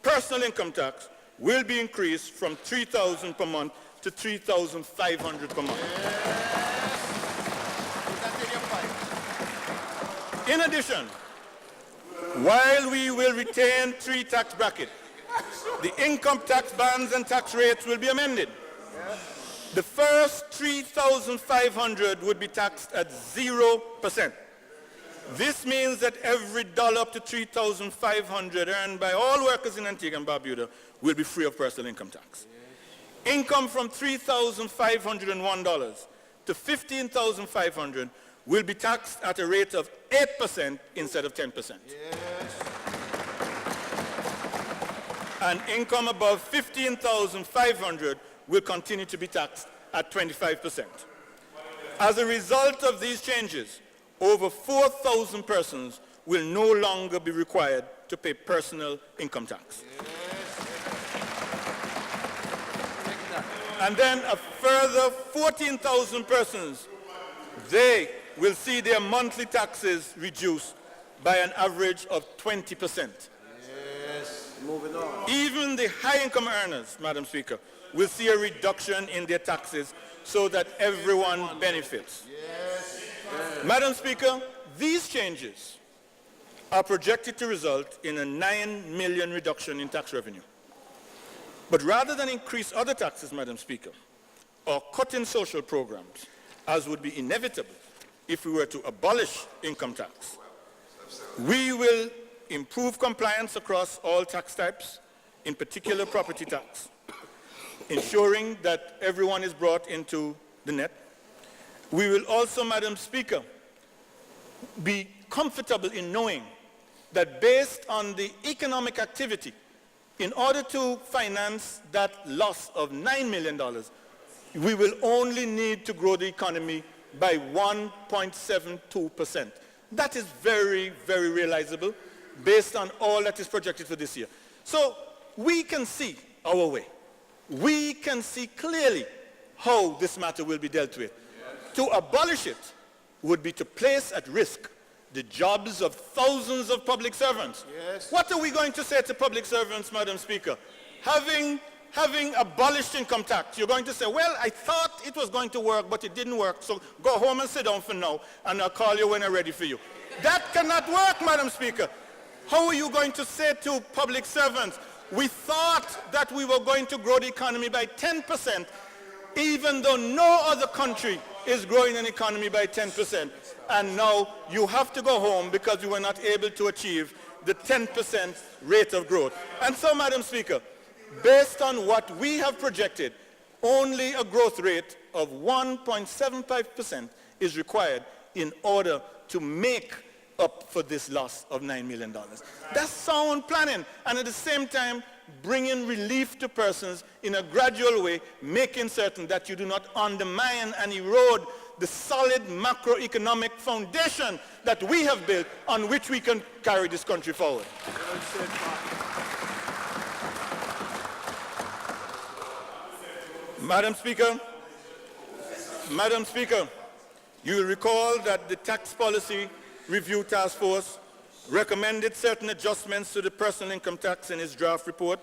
personal income tax will be increased from $3,000 per month to $3,500 per month. In addition, while we will retain 3 tax brackets, the income tax bands and tax rates will be amended. The first $3,500 would be taxed at 0%. This means that every dollar up to $3,500 earned by all workers in Antigua and Barbuda will be free of personal income tax. Income from $3,501 to $15,500 will be taxed at a rate of 8% instead of 10%. Yes. And income above $15,500 will continue to be taxed at 25%. As a result of these changes, over 4,000 persons will no longer be required to pay personal income tax. And then a further 14,000 persons, they will see their monthly taxes reduced by an average of 20%. Moving on. Even the high-income earners, Madam Speaker, will see a reduction in their taxes so that everyone benefits. Madam Speaker, these changes are projected to result in a 9 million reduction in tax revenue. But rather than increase other taxes, Madam Speaker, or cut in social programs, as would be inevitable if we were to abolish income tax, we will improve compliance across all tax types, in particular property tax, ensuring that everyone is brought into the net. We will also, Madam Speaker, be comfortable in knowing that based on the economic activity, in order to finance that loss of $9 million, we will only need to grow the economy by 1.72%. That is very, very realizable based on all that is projected for this year. So we can see our way. We can see clearly how this matter will be dealt with. To abolish it would be to place at risk the jobs of thousands of public servants. What are we going to say to public servants, Madam Speaker? Having abolished income tax, you're going to say, well, I thought it was going to work, but it didn't work, so go home and sit down for now, and I'll call you when I'm ready for you. That cannot work, Madam Speaker. How are you going to say to public servants, we thought that we were going to grow the economy by 10%, even though no other country is growing an economy by 10%. And now you have to go home because you were not able to achieve the 10% rate of growth. And so, Madam Speaker, based on what we have projected, only a growth rate of 1.75% is required in order to make up for this loss of $9 million. That's sound planning, and at the same time, bringing relief to persons in a gradual way, making certain that you do not undermine and erode the solid macroeconomic foundation that we have built on which we can carry this country forward. Madam Speaker, you will recall that the Tax Policy Review Task Force recommended certain adjustments to the personal income tax in its draft report,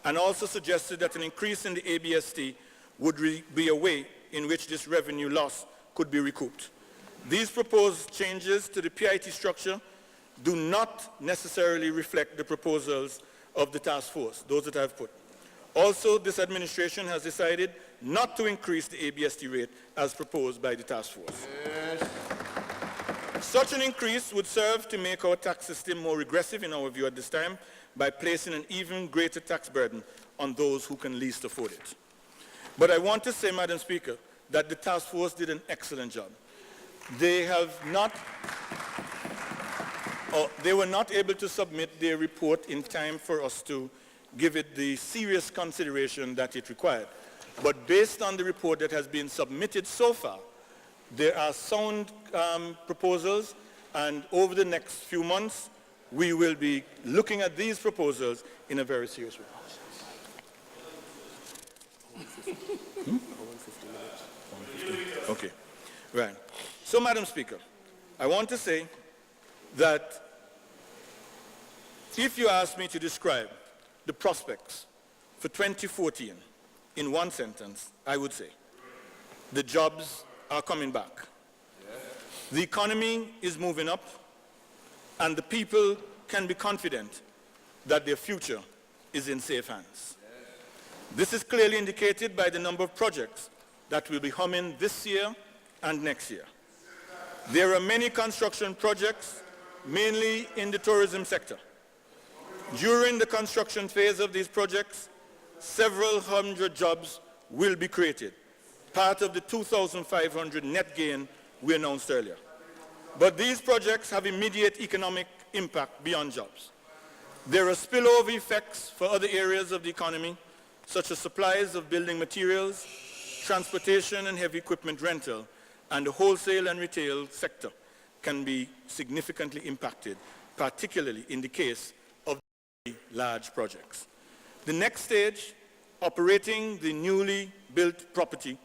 and also suggested that an increase in the ABST would be a way in which this revenue loss could be recouped. These proposed changes to the PIT structure do not necessarily reflect the proposals of the task force, those that I have put. Also, this administration has decided not to increase the ABST rate as proposed by the task force. Such an increase would serve to make our tax system more regressive in our view at this time by placing an even greater tax burden on those who can least afford it. But I want to say, Madam Speaker, that the task force did an excellent job. They were not able to submit their report in time for us to give it the serious consideration that it required. But based on the report that has been submitted so far, there are sound proposals, and over the next few months, we will be looking at these proposals in a very serious way. Okay, right. So, Madam Speaker, I want to say that if you ask me to describe the prospects for 2014 in one sentence, I would say the jobs are coming back. The economy is moving up, and the people can be confident that their future is in safe hands. This is clearly indicated by the number of projects that will be humming this year and next year. There are many construction projects, mainly in the tourism sector. During the construction phase of these projects, several hundred jobs will be created, part of the 2,500 net gain we announced earlier. But these projects have immediate economic impact beyond jobs. There are spillover effects for other areas of the economy, such as supplies of building materials, transportation and heavy equipment rental, and the wholesale and retail sector can be significantly impacted, particularly in the case of large projects. The next stage, operating the newly built property,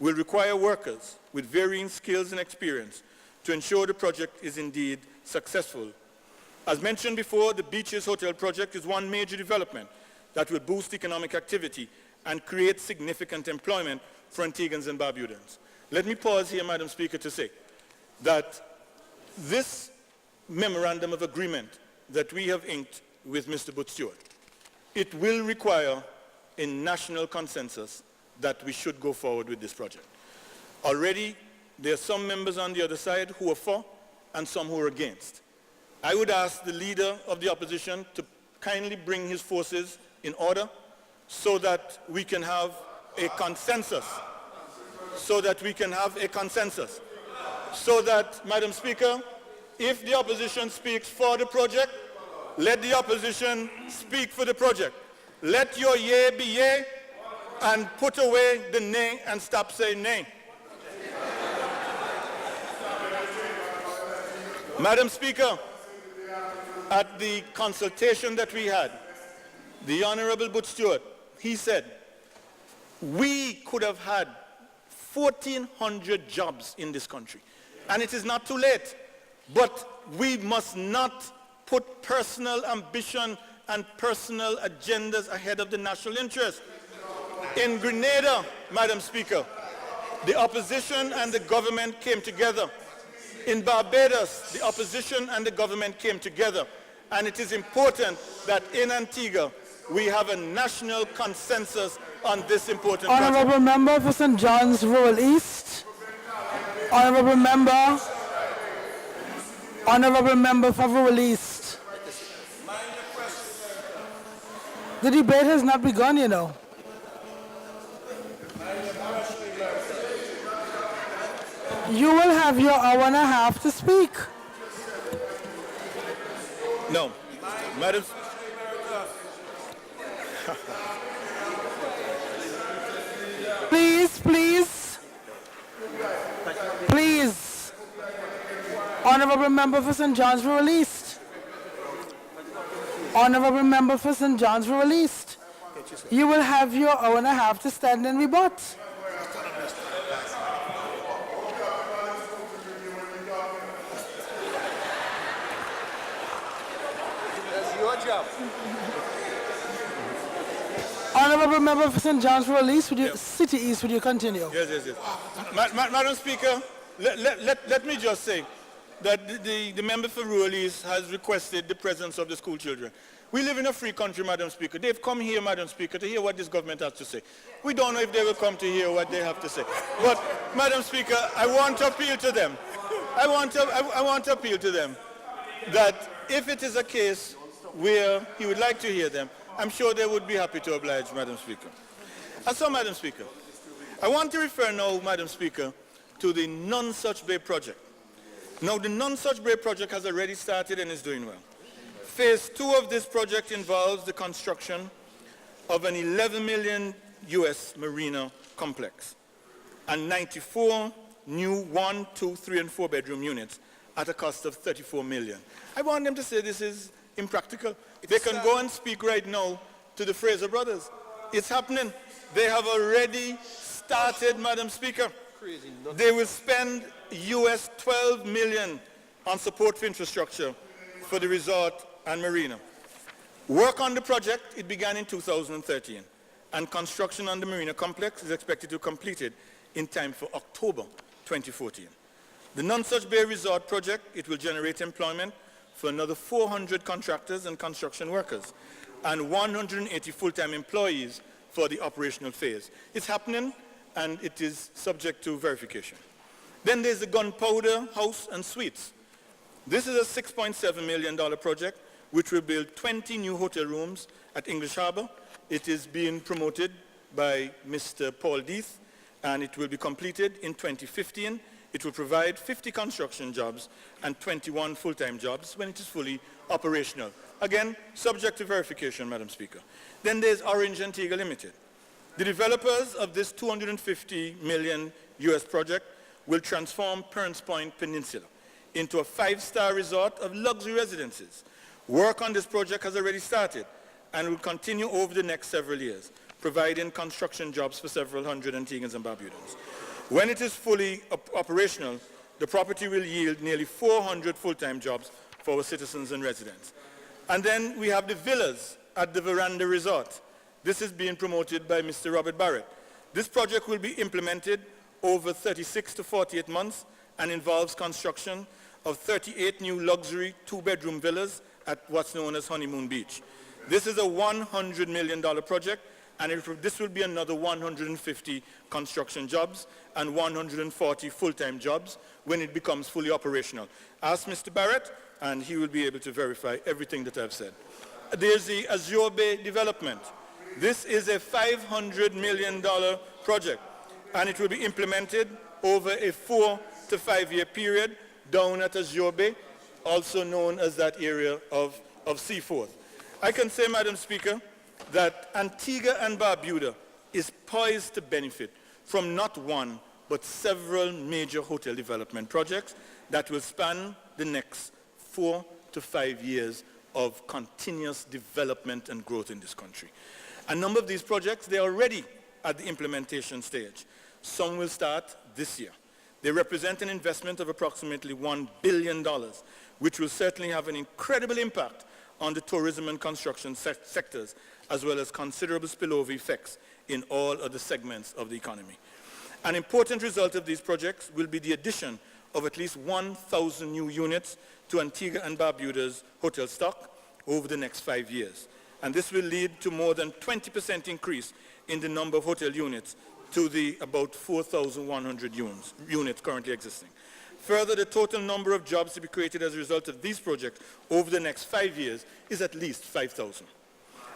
will require workers with varying skills and experience to ensure the project is indeed successful. As mentioned before, the Beaches Hotel project is one major development that will boost economic activity and create significant employment for Antiguans and Barbudans. Let me pause here, Madam Speaker, to say that this memorandum of agreement that we have inked with Mr. Butch Stewart, it will require a national consensus that we should go forward with this project. Already, there are some members on the other side who are for and some who are against. I would ask the leader of the opposition to kindly bring his forces in order so that we can have a consensus. So that, Madam Speaker, if the opposition speaks for the project, let the opposition speak for the project. Let your yea be yea and put away the nay and stop saying nay. Madam Speaker, at the consultation that we had, the Honorable Butch Stewart, he said, we could have had 1,400 jobs in this country. And it is not too late. But we must not put personal ambition and personal agendas ahead of the national interest. In Grenada, Madam Speaker, the opposition and the government came together. In Barbados, the opposition and the government came together. And it is important that in Antigua, we have a national consensus on this important project. Honourable Member for St. John's Rural East. Honourable Member for Rural East. The debate has not begun, you know. You will have your hour and a half to speak. No. Madam... Please. Honourable Member for St. John's Rural East. Honourable Member for St. John's Rural East. You will have your hour and a half to stand and rebut. That's your job. Honourable Member for St. John's Rural East, City East, would you continue? Yes. Madam Speaker, let me just say that the member for Rural East has requested the presence of the school children. We live in a free country, Madam Speaker. They've come here, Madam Speaker, to hear what this government has to say. We don't know if they will come to hear what they have to say. But, Madam Speaker, I want to appeal to them. I want to appeal to them that if it is a case where he would like to hear them, I'm sure they would be happy to oblige, Madam Speaker. And so, Madam Speaker, I want to refer now, Madam Speaker, to the Nonsuch Bay project. Now, the Nonsuch Bay project has already started and is doing well. Phase 2 of this project involves the construction of an $11 million US marina complex and 94 new 1, 2, 3, and 4 bedroom units at a cost of $34 million. I want them to say this is impractical. They can go and speak right now to the Fraser brothers. It's happening. They have already started, Madam Speaker. They will spend US $12 million on support for infrastructure for the resort and marina. Work on the project, it began in 2013, and construction on the marina complex is expected to be completed in time for October 2014. The Nonsuch Bay Resort project, it will generate employment for another 400 contractors and construction workers and 180 full-time employees for the operational phase. It's happening and it is subject to verification. Then there's the Gunpowder House and Suites. This is a $6.7 million project which will build 20 new hotel rooms at English Harbour. It is being promoted by Mr. Paul Death and it will be completed in 2015. It will provide 50 construction jobs and 21 full-time jobs when it is fully operational. Again, subject to verification, Madam Speaker. Then there's Orange Antigua Limited. The developers of this $250 million US project will transform Perns Point Peninsula into a 5-star resort of luxury residences. Work on this project has already started and will continue over the next several years, providing construction jobs for several hundred Antiguans and Barbudans. When it is fully operational, the property will yield nearly 400 full-time jobs for our citizens and residents. And then we have the villas at the Veranda Resort. This is being promoted by Mr. Robert Barrett. This project will be implemented over 36 to 48 months and involves construction of 38 new luxury 2-bedroom villas at what's known as Honeymoon Beach. This is a $100 million project, and this will be another 150 construction jobs and 140 full-time jobs when it becomes fully operational. Ask Mr. Barrett, and he will be able to verify everything that I've said. There's the Azure Bay development. This is a $500 million project, and it will be implemented over a 4 to 5 year period down at Azure Bay, also known as that area of Seaforth. I can say, Madam Speaker, that Antigua and Barbuda is poised to benefit from not one, but several major hotel development projects that will span the next 4 to 5 years of continuous development and growth in this country. A number of these projects, they are already at the implementation stage. Some will start this year. They represent an investment of approximately $1 billion, which will certainly have an incredible impact on the tourism and construction sectors, as well as considerable spillover effects in all other segments of the economy. An important result of these projects will be the addition of at least 1,000 new units to Antigua and Barbuda's hotel stock over the next 5 years. And this will lead to more than 20% increase in the number of hotel units to the about 4,100 units currently existing. Further, the total number of jobs to be created as a result of these projects over the next 5 years is at least 5,000.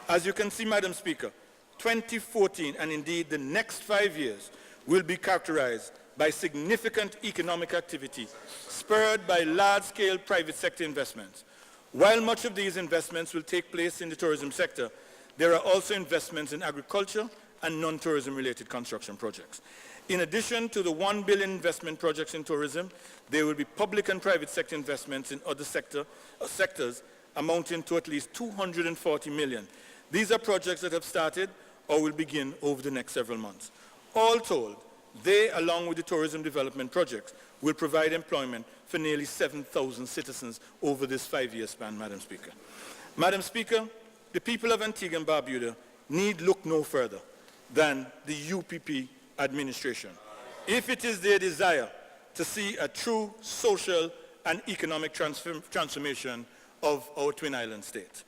As you can see, Madam Speaker, 2014 and indeed the next 5 years will be characterized by significant economic activity spurred by large-scale private sector investments. While much of these investments will take place in the tourism sector, there are also investments in agriculture and non-tourism related construction projects. In addition to the $1 billion investment projects in tourism, there will be public and private sector investments in other sectors amounting to at least $240 million. These are projects that have started or will begin over the next several months. All told, they, along with the tourism development projects, will provide employment for nearly 7,000 citizens over this 5-year span, Madam Speaker. Madam Speaker, the people of Antigua and Barbuda need look no further than the UPP administration, if it is their desire to see a true social and economic transformation of our Twin Island state.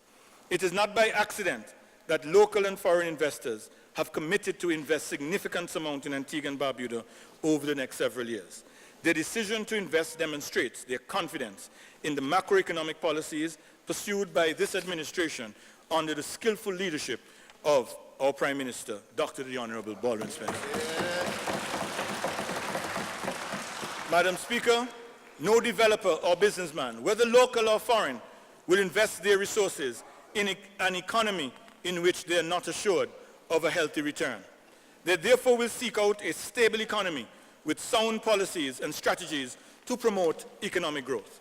It is not by accident that local and foreign investors have committed to invest significant amount in Antigua and Barbuda over the next several years. Their decision to invest demonstrates their confidence in the macroeconomic policies pursued by this administration under the skillful leadership of our Prime Minister, Dr. the Honorable Baldwin Spencer. Madam Speaker, no developer or businessman, whether local or foreign, will invest their resources in an economy in which they are not assured of a healthy return. They therefore will seek out a stable economy with sound policies and strategies to promote economic growth.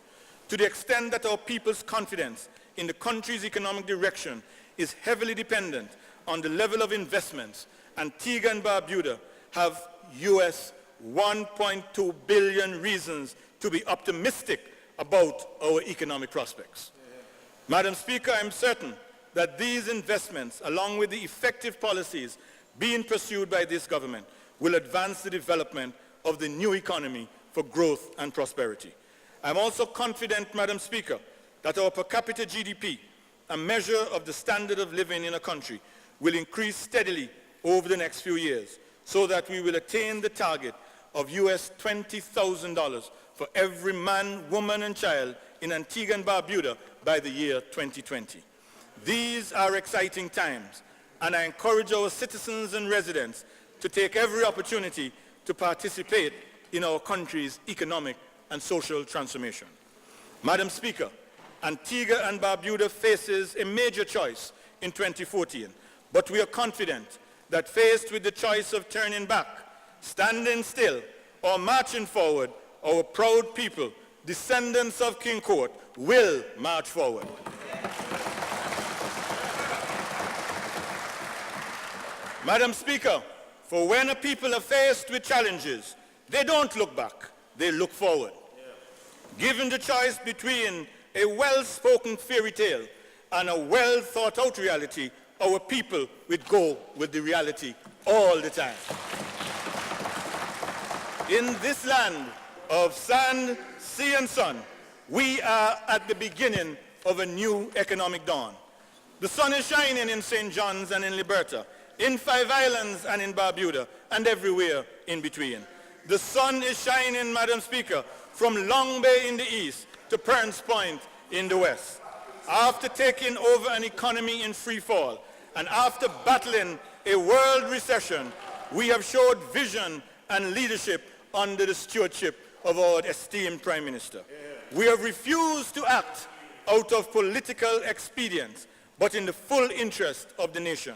To the extent that our people's confidence in the country's economic direction is heavily dependent on the level of investments, Antigua and Barbuda have US $1.2 billion reasons to be optimistic about our economic prospects. Madam Speaker, I am certain that these investments, along with the effective policies being pursued by this government, will advance the development of the new economy for growth and prosperity. I am also confident, Madam Speaker, that our per capita GDP, a measure of the standard of living in a country, will increase steadily over the next few years so that we will attain the target of US $20,000 for every man, woman, and child in Antigua and Barbuda by the year 2020. These are exciting times, and I encourage our citizens and residents to take every opportunity to participate in our country's economic and social transformation. Madam Speaker, Antigua and Barbuda faces a major choice in 2014, but we are confident that faced with the choice of turning back, standing still, or marching forward, our proud people descendants of King Court, will march forward. Madam Speaker, for when a people are faced with challenges, they don't look back, they look forward. Given the choice between a well-spoken fairy tale and a well-thought-out reality, our people would go with the reality all the time. In this land of sand, sea, and sun, we are at the beginning of a new economic dawn. The sun is shining in St. John's and in Liberta, in Five Islands and in Barbuda, and everywhere in between. The sun is shining, Madam Speaker, from Long Bay in the east to Perns Point in the west. After taking over an economy in free fall, and after battling a world recession, we have showed vision and leadership under the stewardship of our esteemed Prime Minister. We have refused to act out of political expedience, but in the full interest of the nation.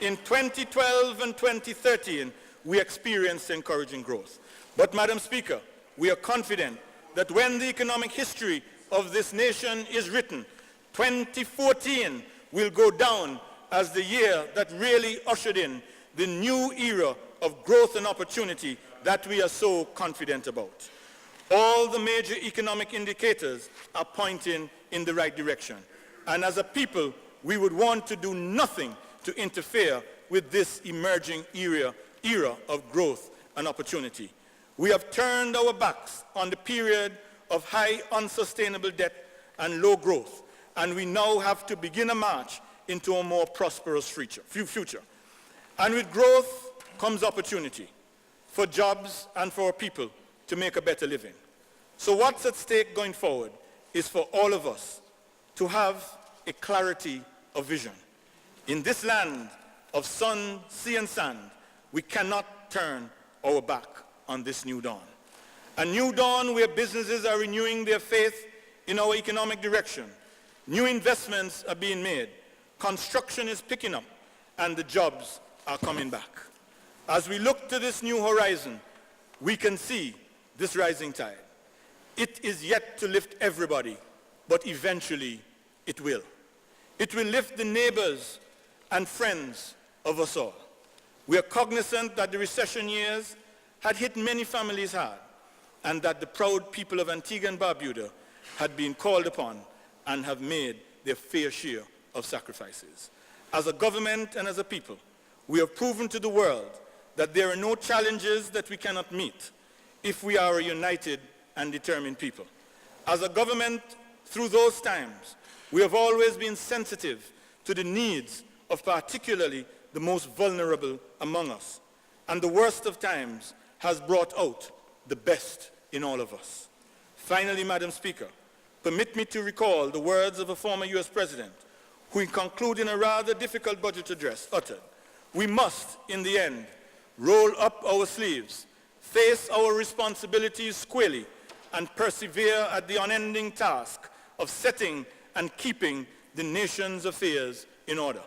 In 2012 and 2013, we experienced encouraging growth. But, Madam Speaker, we are confident that when the economic history of this nation is written, 2014 will go down as the year that really ushered in the new era of growth and opportunity that we are so confident about. All the major economic indicators are pointing in the right direction. And as a people, we would want to do nothing to interfere with this emerging era of growth and opportunity. We have turned our backs on the period of high unsustainable debt and low growth, and we now have to begin a march into a more prosperous future. And with growth comes opportunity for jobs and for our people to make a better living. So what's at stake going forward is for all of us to have a clarity of vision. In this land of sun, sea, and sand, we cannot turn our back on this new dawn. A new dawn where businesses are renewing their faith in our economic direction. New investments are being made. Construction is picking up, and the jobs are coming back. As we look to this new horizon, we can see this rising tide. It is yet to lift everybody, but eventually it will. It will lift the neighbors and friends of us all. We are cognizant that the recession years had hit many families hard, and that the proud people of Antigua and Barbuda had been called upon and have made their fair share of sacrifices. As a government and as a people, we have proven to the world that there are no challenges that we cannot meet if we are a united and determined people. As a government, through those times, we have always been sensitive to the needs of particularly the most vulnerable among us. And the worst of times has brought out the best in all of us. Finally, Madam Speaker, permit me to recall the words of a former US president who, in concluding a rather difficult budget address, uttered, "We must, in the end, roll up our sleeves, face our responsibilities squarely, and persevere at the unending task of setting and keeping the nation's affairs in order."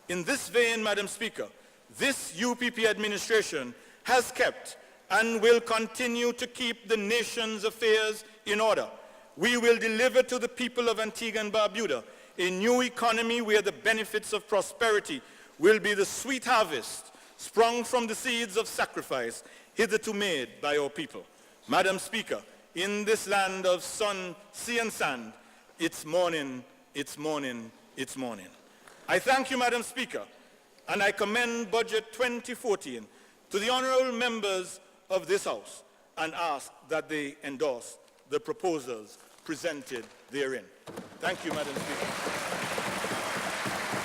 In this vein, Madam Speaker, this UPP administration has kept and will continue to keep the nation's affairs in order. We will deliver to the people of Antigua and Barbuda a new economy where the benefits of prosperity will be the sweet harvest sprung from the seeds of sacrifice hitherto made by our people. Madam Speaker, in this land of sun, sea, and sand, it's morning, it's morning, it's morning. I thank you, Madam Speaker, and I commend Budget 2014 to the honorable members of this House and ask that they endorse the proposals presented therein. Thank you, Madam Speaker.